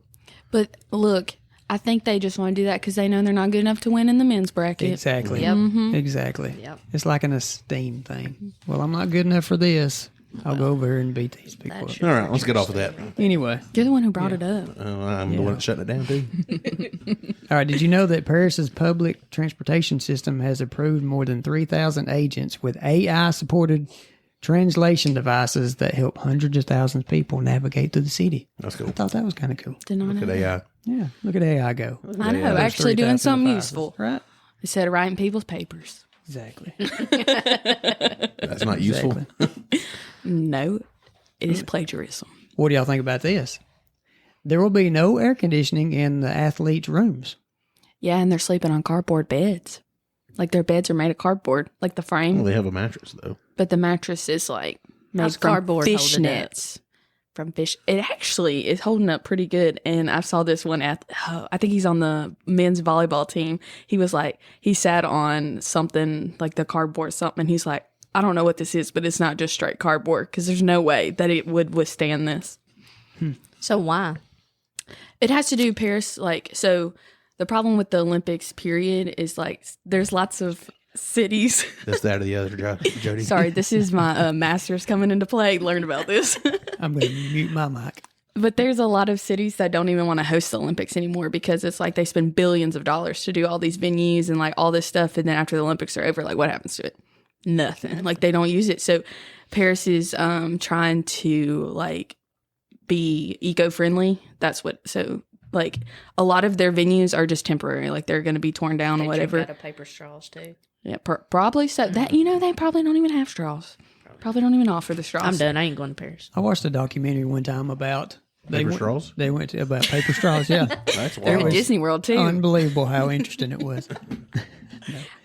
But look, I think they just want to do that because they know they're not good enough to win in the men's bracket. exactly. Yep. Exactly. Yep. It's like an esteem thing. Well, I'm not good enough for this. I'll go over here and beat these people up. All right, let's get off of that. Anyway, You're the one who brought it up. I'm the one that's shutting it down too. all right. Did you know that Paris's public transportation system has approved more than 3,000 agents with AI-supported translation devices that help hundreds of thousands of people navigate through the city? That's cool. I thought that was kind of cool. Did not Look know. at AI. Yeah, look at AI go. I know, There's actually doing 3,000 something devices, useful right? instead of writing people's papers. Exactly. That's not useful. Exactly. No, it is plagiarism. What do y'all think about this? There will be no air conditioning in the athletes' rooms. Yeah, and they're sleeping on cardboard beds. Like their beds are made of cardboard, like the frame. Well, they have a mattress though. But the mattress is like made How's from cardboard hold it up? fishnets. From fish. It actually is holding up pretty good. And I saw this one I think he's on the men's volleyball team. He was like, he sat on something like the cardboard something. And he's like, I don't know what this is, but it's not just straight cardboard because there's no way that it would withstand this. So why? It has to do Paris, like, so the problem with the Olympics period is like there's lots of cities. This, that, or the other, Jody. Sorry, this is my master's coming into play. Learn about this. I'm going to mute my mic. But there's a lot of cities that don't even want to host the Olympics anymore because it's like they spend billions of dollars to do all these venues and like all this stuff. And then after the Olympics are over, like what happens to it? Nothing. Like they don't use it. So Paris is trying to like be eco-friendly. That's what, so like a lot of their venues are just temporary. Like they're going to be torn down or whatever. Out of paper straws too. Yeah, probably so. That, you know, they probably don't even have straws. Probably don't even offer the straws. I'm done. I ain't going to Paris. I watched a documentary one time about Paper straws? They went to, about paper straws, yeah. That's They're wild. in Disney World too. Unbelievable how interesting it was.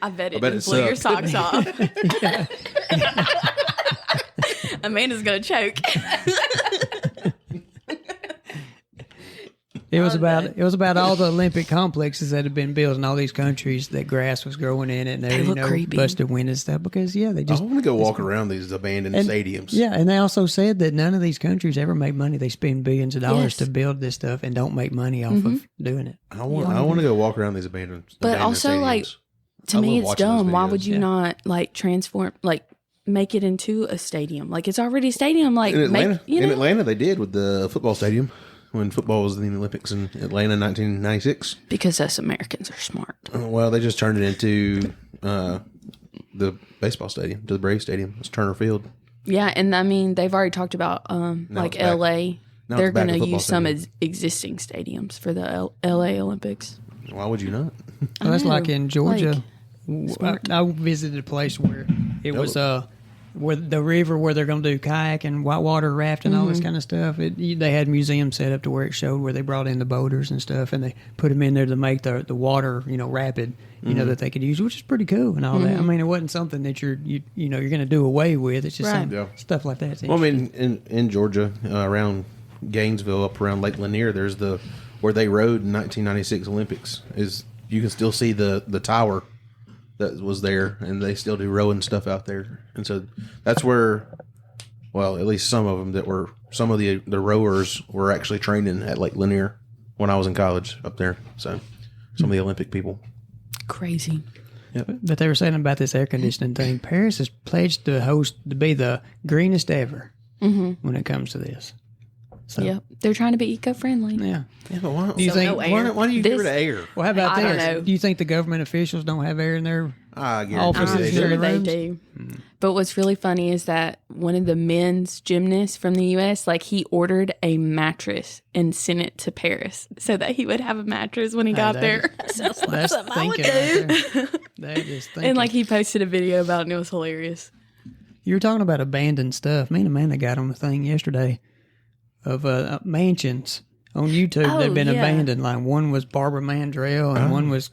I bet it bet didn't it blow your sucked. socks off. Amanda's going to choke. It was about all the Olympic complexes that had been built in all these countries that grass was growing in it and They look creepy. busted windows and stuff because they I just want to go walk around these abandoned stadiums. Yeah, and they also said that none of these countries ever make money. They spend billions of dollars Yes. to build this stuff and don't make money off of doing it. I want to go walk around these abandoned. But abandoned also, stadiums. like, to I me, love it's watching those dumb. Why videos. would you not like transform, like, make it into a stadium? Like, it's already a stadium. Like, in Atlanta, make, you know, Atlanta, they did with the football stadium when football was in the Olympics in Atlanta in 1996. because us Americans are smart. Well, they just turned it into the baseball stadium, to the Braves Stadium. It's Turner Field. Yeah, and I mean, they've already talked about like it's back. LA. Now They're it's back going to to football use some stadium. existing stadiums for the LA Olympics. Why would you not? Well, that's know, like in Georgia. smart. I visited a place where it was where the river where they're going to do kayak and whitewater rafting and all this kind of stuff. They had museums set up to where it showed where they brought in the boaters and stuff, and they put them in there to make the water rapid, that they could use, which is pretty cool and all that. I mean, it wasn't something that you're going to do away with. It's just Right. some Yeah. stuff like that. Well, I mean, in Georgia, around Gainesville, up around Lake Lanier, there's where they rode in 1996 Olympics. Is you can still see the tower that was there, and they still do rowing stuff out there. And so that's where, well, at least some of them some of the rowers were actually training at Lake Lanier when I was in college up there. So some of the Olympic people. Crazy. But they were saying about this air conditioning thing. Paris is pledged to be the greenest ever when it comes to this. So, Yep. They're trying to be eco-friendly. Yeah. Yeah, but why Do you think? why do you get rid of This- air? Well, how about I don't this? know. Do you think the government officials don't have air in their I guarantee Offices I'm they in do. sure the they rooms? do. But what's really funny is that one of the men's gymnasts from the U.S., like he ordered a mattress and sent it to Paris so that he would have a mattress when he got that there. Sounds like That's something I would thinking do. right there. That is thinking. And like he posted a video about it and it was hilarious. You were talking about abandoned stuff. Me and Amanda got on the thing yesterday of mansions on YouTube Oh, that had been yeah. abandoned. Like one was Barbara Mandrell and one was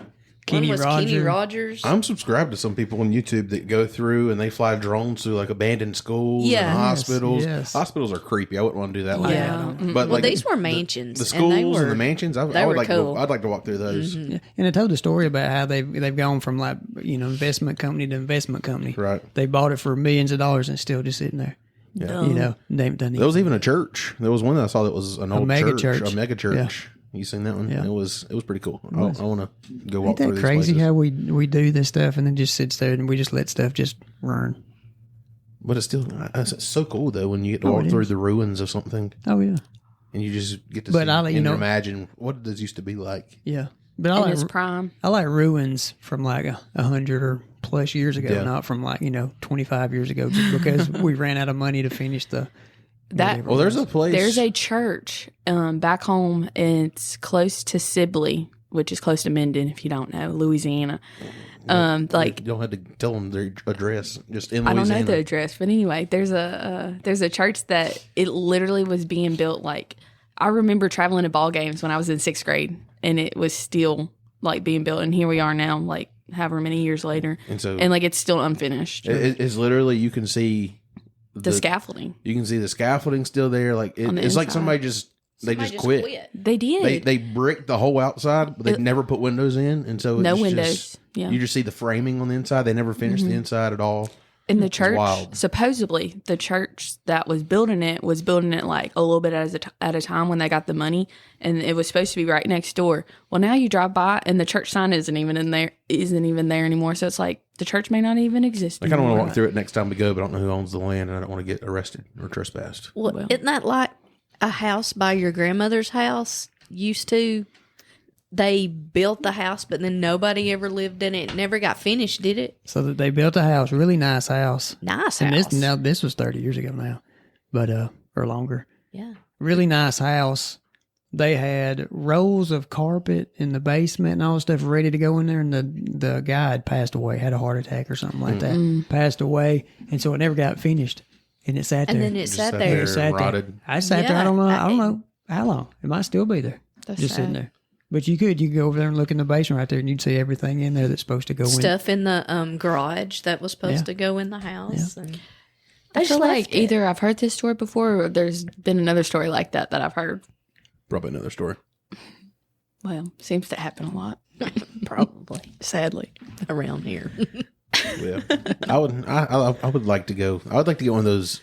Kenny One was Rogers. Kenny Rogers. I'm subscribed to some people on YouTube that go through and they fly drones through like abandoned schools Yeah. and hospitals. yes. Hospitals are creepy. I wouldn't want to do that. Like Yeah. that. Mm-mm. But Well, like these were mansions. the and they schools were, and the mansions. I they would were like cool. I'd like to walk through those. Yeah. And I told the story about how they've gone from like investment company to investment company. Right. They bought it for millions of dollars and it's still just sitting there. Dumb. They haven't done There was anything. even a church. There was one that I saw that was an old mega church, church. a mega church. Yeah. You seen that one? Yeah. It was pretty cool. I want to go walk Ain't through that these crazy places. how we do this stuff and then just sits there and we just let stuff just run? But it's still it's so cool though when you get to Oh, walk it through is. the ruins of something Oh yeah, and you just get to But see I'll let you and know- imagine what this used to be like. yeah. But In his prime. I like ruins from like 100 or plus years ago, Yeah. not from like 25 years ago, just because we ran out of money to finish the. That Well, there's a place. There's a church back home. It's close to Sibley, which is close to Mendon, if you don't know, Louisiana. You don't have to tell them their address. Just in I Louisiana. don't know the address, but anyway, there's a church that it literally was being built. Like I remember traveling to ball games when I was in 6th grade, and it was still like being built. And here we are now, like however many years later, And like it's still unfinished. It's literally you can see the scaffolding. You can see the scaffolding still there. Like On the it's like inside. somebody just quit. They did. They bricked the whole outside, but they never put windows in, and so No it's windows. Just, Yeah. you just see the framing on the inside. They never finished the inside at all. In the church, wild. supposedly the church that was building it like a little bit at a time when they got the money, and it was supposed to be right next door. Well, now you drive by and the church sign isn't even there anymore. So it's like the church may not even exist. I kind of want anymore. to walk through it next time we go, but I don't know who owns the land, and I don't want to get arrested or trespassed. Well, isn't that like a house by your grandmother's house used to? They built the house, but then nobody ever lived in it. It never got finished, did it? So that they built a house, really nice house. Nice And house. this was 30 years ago now, but or longer. Yeah. Really nice house. They had rolls of carpet in the basement and all the stuff ready to go in there. And the guy had passed away, had a heart attack or something like that. Passed away, and so it never got finished. And it sat there. And then it Just sat sat there. there. It sat rotted. there. I sat there. I don't know how long. It might still be there, That's just sitting sad. there. But you could go over there and look in the basement right there, and you'd see everything in there that's supposed to go in. Stuff in the garage that was supposed to go in the house. Yeah. And I just feel like left it. either I've heard this story before, or there's been another story like that I've heard. Probably another story. Well, seems to happen a lot, probably sadly. around here. Yeah, I would like to go. I would like to get one of those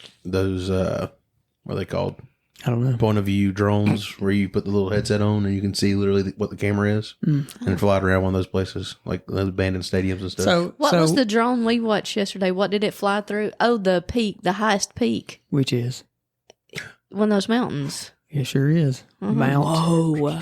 what are they called? I don't know. Point of view drones where you put the little headset on and you can see literally what the camera is and fly it around one of those places like those abandoned stadiums and stuff. So What was the drone we watched yesterday? What did it fly through? Oh, the peak, the highest peak. which is One of those mountains. it sure is Mount Oh,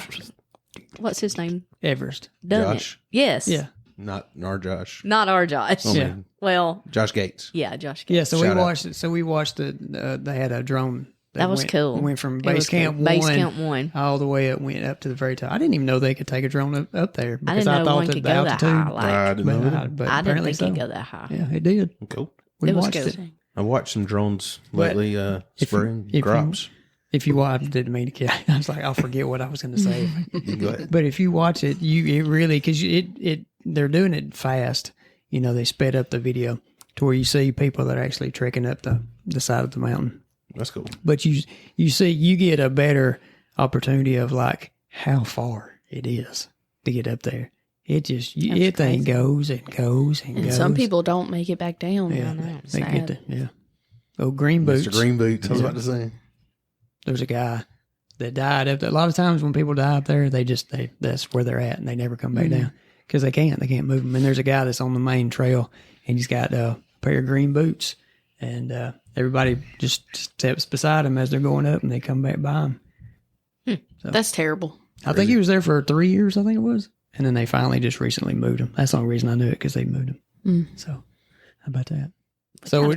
What's his name? Everest. Done Josh? it. Yes. Yeah, Not our Josh. Not our Josh. Oh, Yeah. man. Well, Josh Gates. yeah, Josh. yeah. So Shout we out. watched it. So we watched the. They had a drone. That was cool. Went from It was base camp cool. one, Base camp one. all the way up. Went up to the very top. I didn't even know they could take a drone up there I because didn't I, know thought one that could the go that altitude. high. Like, I didn't know that. But I didn't apparently think it'd so. go that high. Yeah, it did. Cool. We It was watched good. it. I watched some drones lately. Spring if crops. If you watch, didn't mean to kill. I was like, I'll forget what I was going to say. You can go ahead. But if you watch it, it really because they're doing it fast. You know, they sped up the video to where you see people that are actually trekking up the side of the mountain. That's cool. But you get a better opportunity of like how far it is to get up there. It just it thing goes and goes and and goes. some people don't make it back down. yeah, I know. they get Sad. the Oh, green boots. Mr. Green Boots. I was about to say. There's a guy that died up there. A lot of times when people die up there, that's where they're at and they never come back down because they can't move them. And there's a guy that's on the main trail and he's got a pair of green boots and everybody just steps beside him as they're going up and they come back by him. That's terrible. I think he was there for 3 years, I think it was. And then they finally just recently moved him. That's the only reason I knew it because they moved him. So how about that?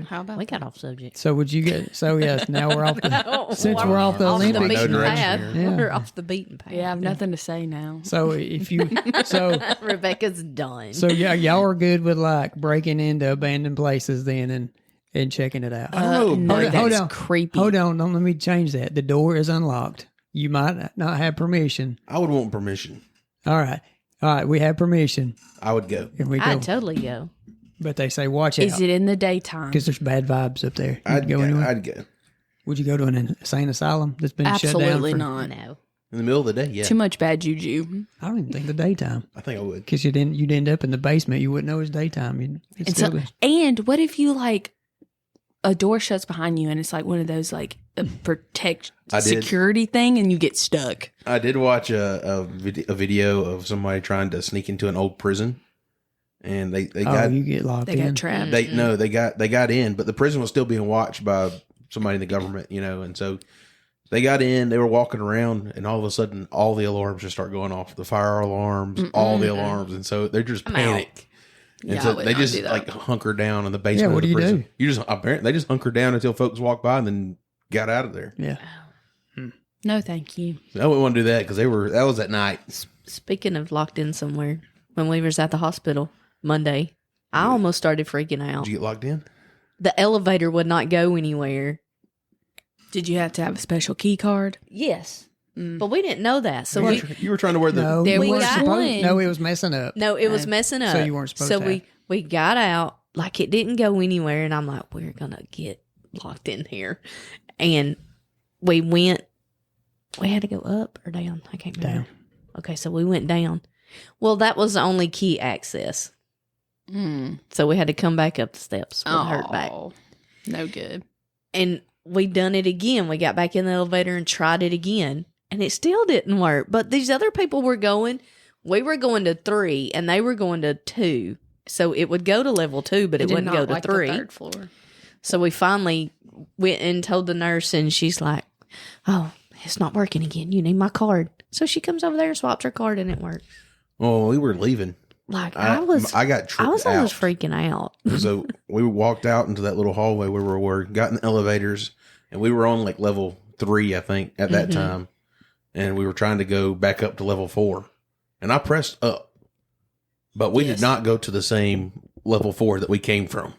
How about We got off subject. So would you get? So yes, now we're off the. Since we're off the off the Olympics, beaten direction path. here. Yeah. We're off the beaten path. Yeah, I have nothing to say now. So if you Rebecca's done. so yeah, y'all are good with like breaking into abandoned places then and checking it out. don't know. No, Hold that's on. creepy. Hold on, don't let me change that. The door is unlocked. You might not have permission. I would want permission. All right, we have permission. I would go. Here we go. I'd totally go. But they say watch Is out it in the daytime? because there's bad vibes up there. I'd You'd go. anywhere? I'd go. Would you go to an insane asylum that's been shut down? Absolutely for, not. No. In the middle of the day, yeah. Too much bad juju. I don't even think the daytime I think I would. because you'd end up in the basement. You wouldn't know it's daytime. It's And, still and what if you like a door shuts behind you and it's like one of those like a protect I did. security thing and you get stuck? I did watch a video of somebody trying to sneak into an old prison, and they got you get locked They in. got trapped. they got in, but the prison was still being watched by somebody in the government, and so they got in. They were walking around, and all of a sudden, all the alarms just start going off. The fire alarms, all the alarms, and so they're just panic. And Yeah, I so would they not just do that. like hunker down in the basement. Yeah, what of the do you prison. do? You just apparently they just hunkered down until folks walked by and then got out of there. Yeah. No, thank you. I wouldn't want to do that because that was at night. Speaking of locked in somewhere, when we was at the hospital Monday, I almost started freaking out. Did you get locked in? The elevator would not go anywhere. Did you have to have a special key card? Yes. But we didn't know that. So You were trying to wear the No, There you we weren't got supposed. one. No, it was messing up. no, it was messing up. So you weren't supposed So to. we got out, like it didn't go anywhere, and I'm like, we're gonna get locked in here. And we went, we had to go up or down. I can't remember. Down. Okay, so we went down. Well, that was the only key access. So we had to come back up the steps with hurt back. No good. And we done it again. We got back in the elevator and tried it again, and it still didn't work. But these other people were going. We were going to 3, and they were going to 2. So it would go to level 2, but it wouldn't go to 3. The third floor. So we finally went and told the nurse, and she's like, "Oh, it's not working again. You need my card." So she comes over there and swaps her card, and it worked. Oh, we were leaving. Like I got tripped I was out. almost freaking out. So we walked out into that little hallway where we were, got in the elevators, and we were on like level 3, I think, at that time. And we were trying to go back up to level 4. And I pressed up, but we did not go to the same level 4 that we came from.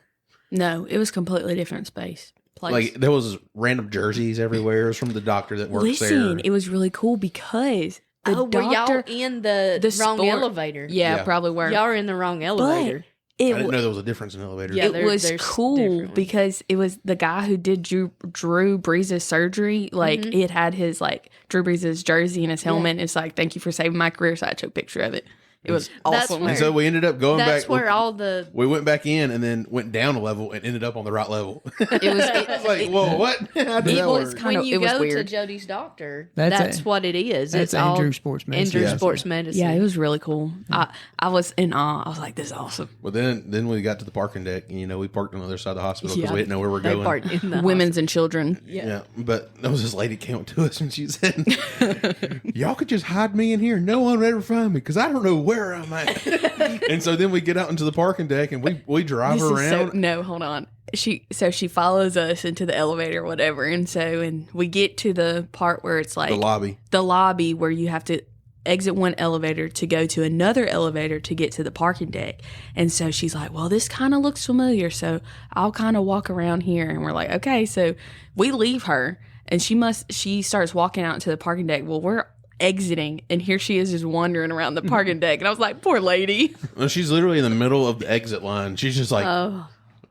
No, it was completely different place. Like there was random jerseys everywhere. It was from the doctor that works there. Listen, it was really cool because the Were y'all doctor in the wrong sport- elevator? Yeah, probably were. Y'all were in the wrong elevator. I didn't know there was a difference in elevators. Yeah, It was there's cool different ones. because it was the guy who did Drew Brees' surgery. Like it had his like Drew Brees' jersey and his helmet. It's like, thank you for saving my career. So I took a picture of it. It was That's awesome. where- And so we ended up going That's back. where all the We went back in and then went down a level and ended up on the right level. It was I was like, whoa, what? How did it that was work? kind when of you it was go weird. to Jody's doctor. That's That's what it is. that's It's all Andrew Sports Medicine. Andrew Yeah. Sports Medicine. Yeah, it was really cool. I was in awe. I was like, this is awesome. Well, then we got to the parking deck, and we parked on the other side of the hospital because Yeah. we didn't know where we're They going. parked in the Women's and children. Yeah, but there was this lady came up to us and she said, "Y'all could just hide me in here. No one would ever find me because I don't know where I'm at." And so then we get out into the parking deck and we drive This is around. no, hold on. She follows us into the elevator or whatever, and we get to the part where it's like the lobby. where you have to exit one elevator to go to another elevator to get to the parking deck. And so she's like, well, this kind of looks familiar, so I'll kind of walk around here. And we're like, okay. So we leave her, and she starts walking out to the parking deck. Well, we're exiting, and here she is just wandering around the parking deck. And I was like, poor lady. Well, she's literally in the middle of the exit line. She's just like,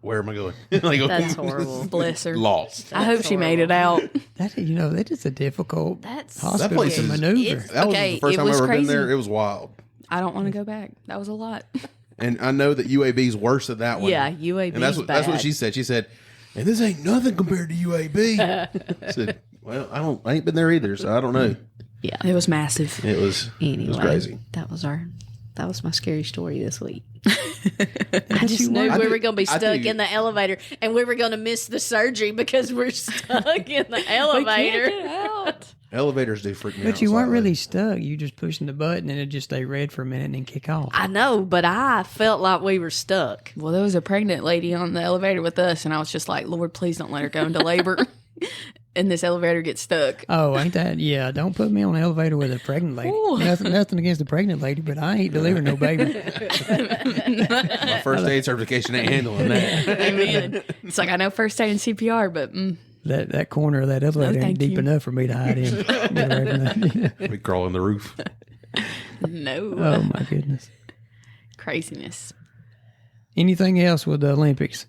where am I going? Like, That's horrible. Bless her. Lost. I hope she made it out. That that is a difficult That's hospital place to is- maneuver. That was Okay, the first it time I've was ever been crazy. there. It was wild. I don't want to go back. That was a lot. And I know that UAB's worse than that one. Yeah, UAB. And that's what bad. she said. She said, and this ain't nothing compared to UAB. I said, well, I ain't been there either, so I don't know. Yeah. It was massive. It was crazy. That was my scary story this week. I just you knew were. we were going to be I stuck do. in the elevator, and we were going to miss the surgery because we're stuck in the elevator. Elevators do freak me out. But you weren't slightly. really stuck. You just pushing the button and it just stay red for a minute and then kick off. I know, but I felt like we were stuck. Well, there was a pregnant lady on the elevator with us, and I was just like, Lord, please don't let her go into labor. And this elevator gets stuck. Oh, ain't that? Yeah, don't put me on an elevator with a pregnant lady. Ooh. Nothing against the pregnant lady, but I ain't delivering no baby. My first aid certification ain't handling that. Amen. It's like, I know first aid and CPR, but That corner of that elevator thank ain't deep you. enough for me to hide in. Get away from that. We crawl on the roof. no. Oh my goodness. Craziness. Anything else with the Olympics?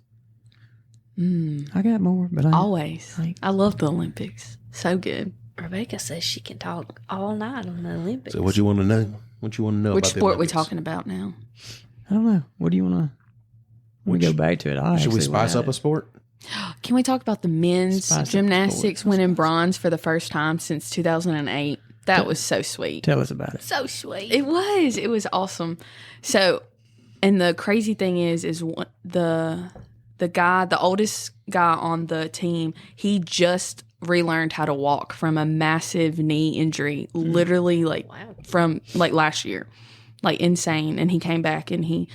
I got more, but I Always. I love the Olympics. So good. Rebecca says she can talk all night on the Olympics. So what you want to know? What you want to know Which about the sport we Olympics? talking about now? I don't know. What do you want to? We go back to it. Should we spice up a sport? Can we talk about the men's Spice up the gymnastics sport. winning bronze for the first time since 2008? That was so sweet. Tell us about it. So sweet. It was awesome. So, and the crazy thing is the guy, the oldest guy on the team, he just relearned how to walk from a massive knee injury, literally from last year, like insane. And he came back and he,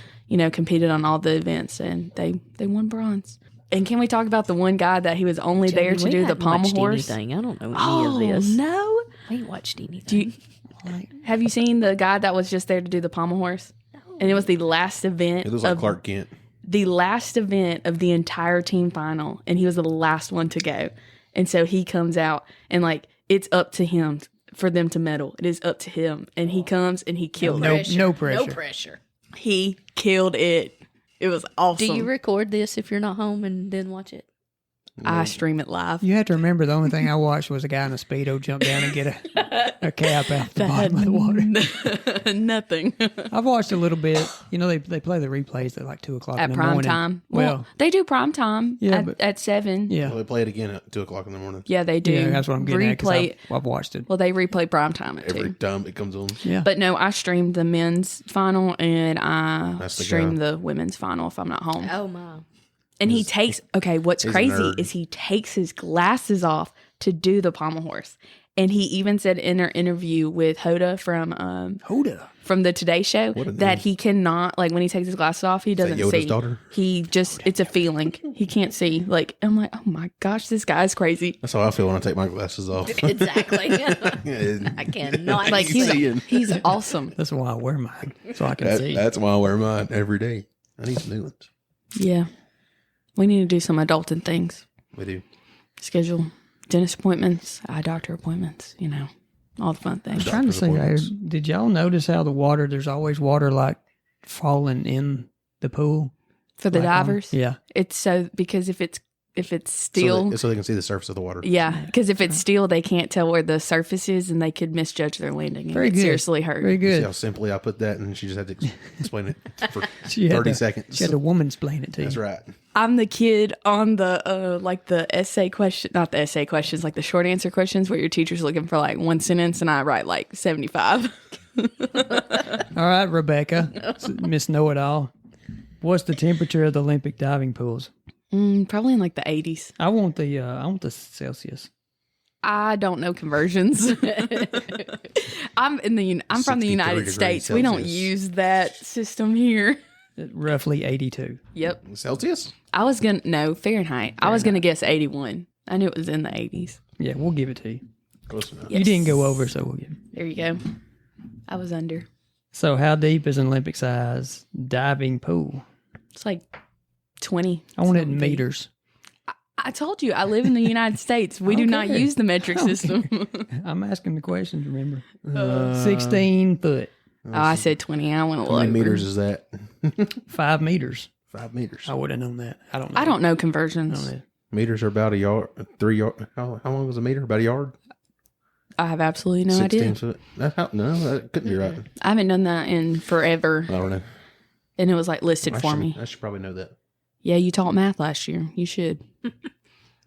competed on all the events, and they won bronze. And can we talk about the one guy that he was only there to do the pommel horse? Anything. I don't know any of this. No. We ain't watched anything. Have you seen the guy that was just there to do the pommel horse? No. And it was the last event. It was like Clark Kent. The last event of the entire team final, and he was the last one to go. And so he comes out, and it's up to him for them to medal. It is up to him, and he comes and he killed it. No pressure. No pressure. He killed it. It was awesome. Do you record this if you're not home and then watch it? I stream it live. You have to remember the only thing I watched was a guy in a Speedo jump down and get a cap out the bottom of the water. Nothing. I've watched a little bit. You know, they play the replays at like 2 o'clock At in the prime morning. time. Well, They do prime time Yeah, at, but- at 7. yeah. Well, they play it again at 2 o'clock in the morning. Yeah, they do. Yeah, that's what I'm getting at. 'Cause Replay. I've watched it. Well, they replay prime time at Every 2. time it comes on. Yeah. But no, I streamed the men's final and I That's the stream guy. the women's final if I'm not home. Oh my. And he takes, what's he's a crazy nerd. is he takes his glasses off to do the pommel horse. And he even said in our interview with Hoda from the Today Show What a that name. he cannot, like when he takes his glasses off, he doesn't Yoda's see. daughter? He just, it's a feeling. He can't see. Like, I'm like, oh my gosh, this guy's crazy. That's how I feel when I take my glasses off. Exactly. Yeah, I cannot Like, see. he's awesome. That's why I wear mine, so I can see. that's why I wear mine every day. I need some new ones. Yeah. We need to do some adulting things. We do. Schedule dentist appointments, eye doctor appointments, all the fun things. I'm trying to Doctor's see. appointments. Did y'all notice how the water? There's always water like falling in the pool For the like divers, yeah. it's so because if it's steel, So they can see the surface of the water. yeah, because if it's steel, they can't tell where the surface is, and they could misjudge their landing and Very get good. seriously hurt. Very See how good. simply I put that, and she just had to explain it for She had 30 to- seconds. She had a woman explain it to That's you. right. I'm the kid on the like the essay question, not the essay questions, like the short answer questions where your teacher's looking for like one sentence, and I write like 75. All right, Rebecca, Miss Know It All. What's the temperature of the Olympic diving pools? Probably in like the 80s. I want the Celsius. I don't know conversions. I'm from the 63 United degrees States. We don't Celsius. use that system here. Roughly 82. Yep. Celsius? I was gonna Fahrenheit. I was gonna guess 81. I knew it was in the 80s. Yeah, we'll give it to you. Close enough. You didn't go over, so we'll give it. There you go. I was under. So, how deep is an Olympic size diving pool? It's like 20. I want it in something deep. meters. I told you I live in the United States. We do not Okay. use the metric system. I'm asking the questions, remember? 16 foot, I said 20. I went a How little many over. meters is that? 5 meters. 5 meters. I would have known that. I don't know. I don't know I don't conversions. know. Meters are about a yard, 3 yard. How long was a meter? About a yard? I have absolutely no 16 idea. foot. No, that couldn't be right. I haven't done that in forever. I don't know. And it was like listed I for should- me. I should probably know that. Yeah, you taught math last year. You should.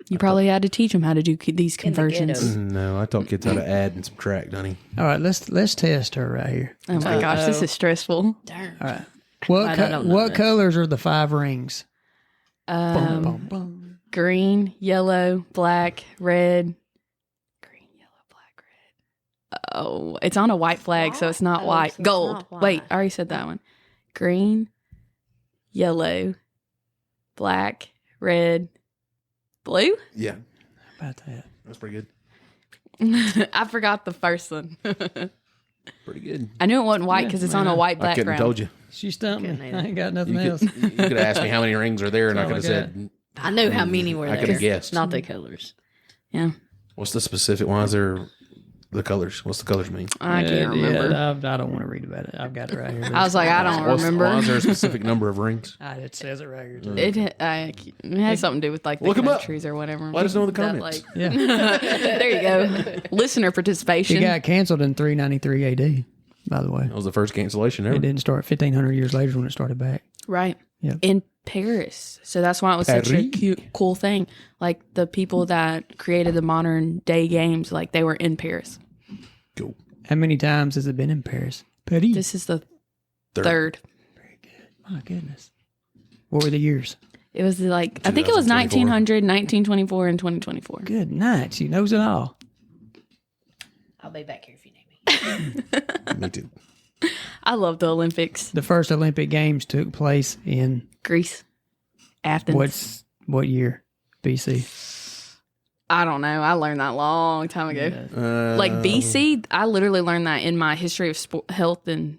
You probably had to teach them how to do these In the conversions. ghetto. No, I taught kids how to add and subtract, honey. All right, let's test her right here. Oh my gosh, this is stressful. Darn. All right. What I don't know what that. colors are the 5 rings? Boom, boom, boom. Green, yellow, black, red. Green, yellow, black, red. Oh, it's on a white flag, so it's not Oh, white. so it's Gold. not white. Wait, I already said that one. Green, yellow, black, red, blue. Yeah, How about that? that's pretty good. I forgot the first one. Pretty good. I knew it wasn't white because it's on a white I couldn't background. have told you. She stumped me. Couldn't I ain't got You nothing else. could have asked me how many rings are there, and I That's could all have I said, I knew how many were I there. could have guessed. Not the colors. Yeah, What's the specific? Why is there the colors? What's the colors mean? I can't remember. I don't want to read about it. I've got it right here. I was like, I don't remember. Why is there a specific number of rings? It says it right here. Too. It has something to do with like the Look 'em up. countries or whatever. Let us know in the That, comments. like- Yeah. there you go. Listener It participation. got canceled in 393 AD, by the way. That was the first cancellation ever. It didn't start 1,500 years later when it started back. Right. Yeah. In Paris. So that's why it was such a Paris. cute, cool thing. Like the people that created the modern day games, like they were in Paris. Cool. How many times has it been in Paris? Paris. This is the Third. third. My goodness. What were the years? It was like, I think it was 2024. 1900, 1924, and 2024. Good night. She knows it all. I'll be back here if you need me. Me too. I love the Olympics. The first Olympic Games took place in Greece. Athens. what year? BC. I don't know. I learned that a long time ago. Like Um, BC, I literally learned that in my history of health and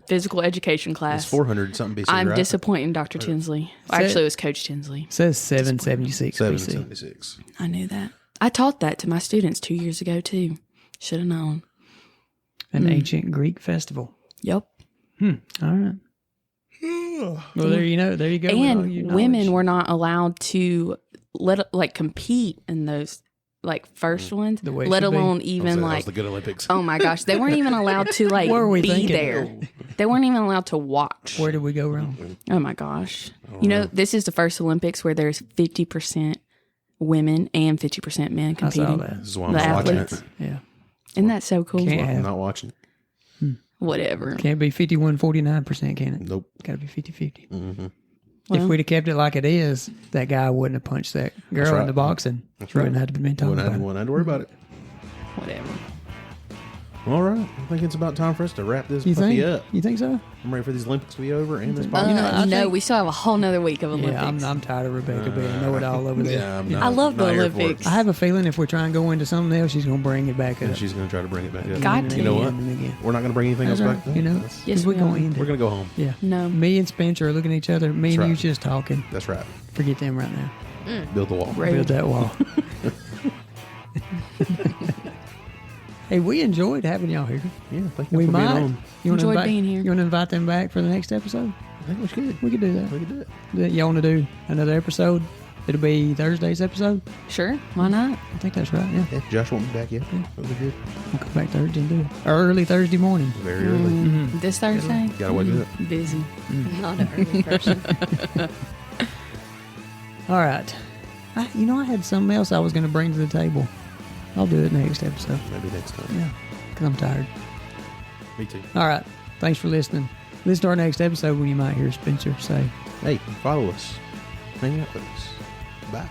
physical education It's class. 400 something BC. I'm right? disappointed in Dr. Tinsley. Actually, it was Coach Tinsley. It says 776 BC. 776. I knew that. I taught that to my students 2 years ago, too. Should have known. An ancient Greek festival. Yep. All right. Well, there you go. with all And your women knowledge. were not allowed to compete in those like first ones, The way it let should be. alone I was even saying, that like was the good Olympics. oh my gosh, they weren't even allowed to like What were we be thinking? there. They weren't even allowed to watch. Where did we go wrong? Oh my gosh. You know, this is the first Olympics where there's 50% women and 50% men I competing. saw that. This is why I'm The not watching athletes. it. Yeah. Isn't that so cool? Can't I'm have. not watching. Whatever. Can't be 51-49%, can it? Nope. Got to be 50-50. Mm-hmm. If Well- we'd have kept it like it is, that guy wouldn't have punched that girl right. in the boxing. That's Wouldn't right. have to been talking about it. Wouldn't have to worry about it. Whatever. All right. I think it's about time for us to wrap this You puppy think? up. You think so? I'm ready for these Olympics to be over and this podcast. I No, think- we still have a whole nother week of Olympics. Yeah, I'm tired of Rebecca being know it all over there. Yeah, I'm Yeah. not, I love the not here for it. Olympics. I have a feeling if we try and go into something else, she's going to bring it back up. And she's going to try to bring it back up. Got to. You know what? Again. We're not going to bring anything That's else right. back. Then. You know, That's- Yes, we're we going are. to end we're it. going to go home. Yeah. No. Me and Spencer are looking at each other. Me and That's you right. just talking. That's right. Forget them right now. Build the wall. Right. Build that wall. Hey, we enjoyed having y'all here. Yeah, thank you We for being might. on. You wanna Enjoyed invite, being here. You want to invite them back for the next episode? I think we should. We could do that. We could do it. Y'all want to do another episode? It'll be Thursday's episode. Sure. Why not? I think that's right. Yeah, Yeah, Josh won't be back yet. That'll be good. we'll come back Thursday and do it. Or early Thursday morning. Very early. This Thursday? Gotta wake up. Busy. Not an early person. All right. I had something else I was going to bring to the table. I'll do it next episode. Maybe next time. Yeah, because I'm tired. Me too. All right. Thanks for listening. Listen to our next episode when you might hear Spencer say, Hey, follow us. Hang out with us. Bye.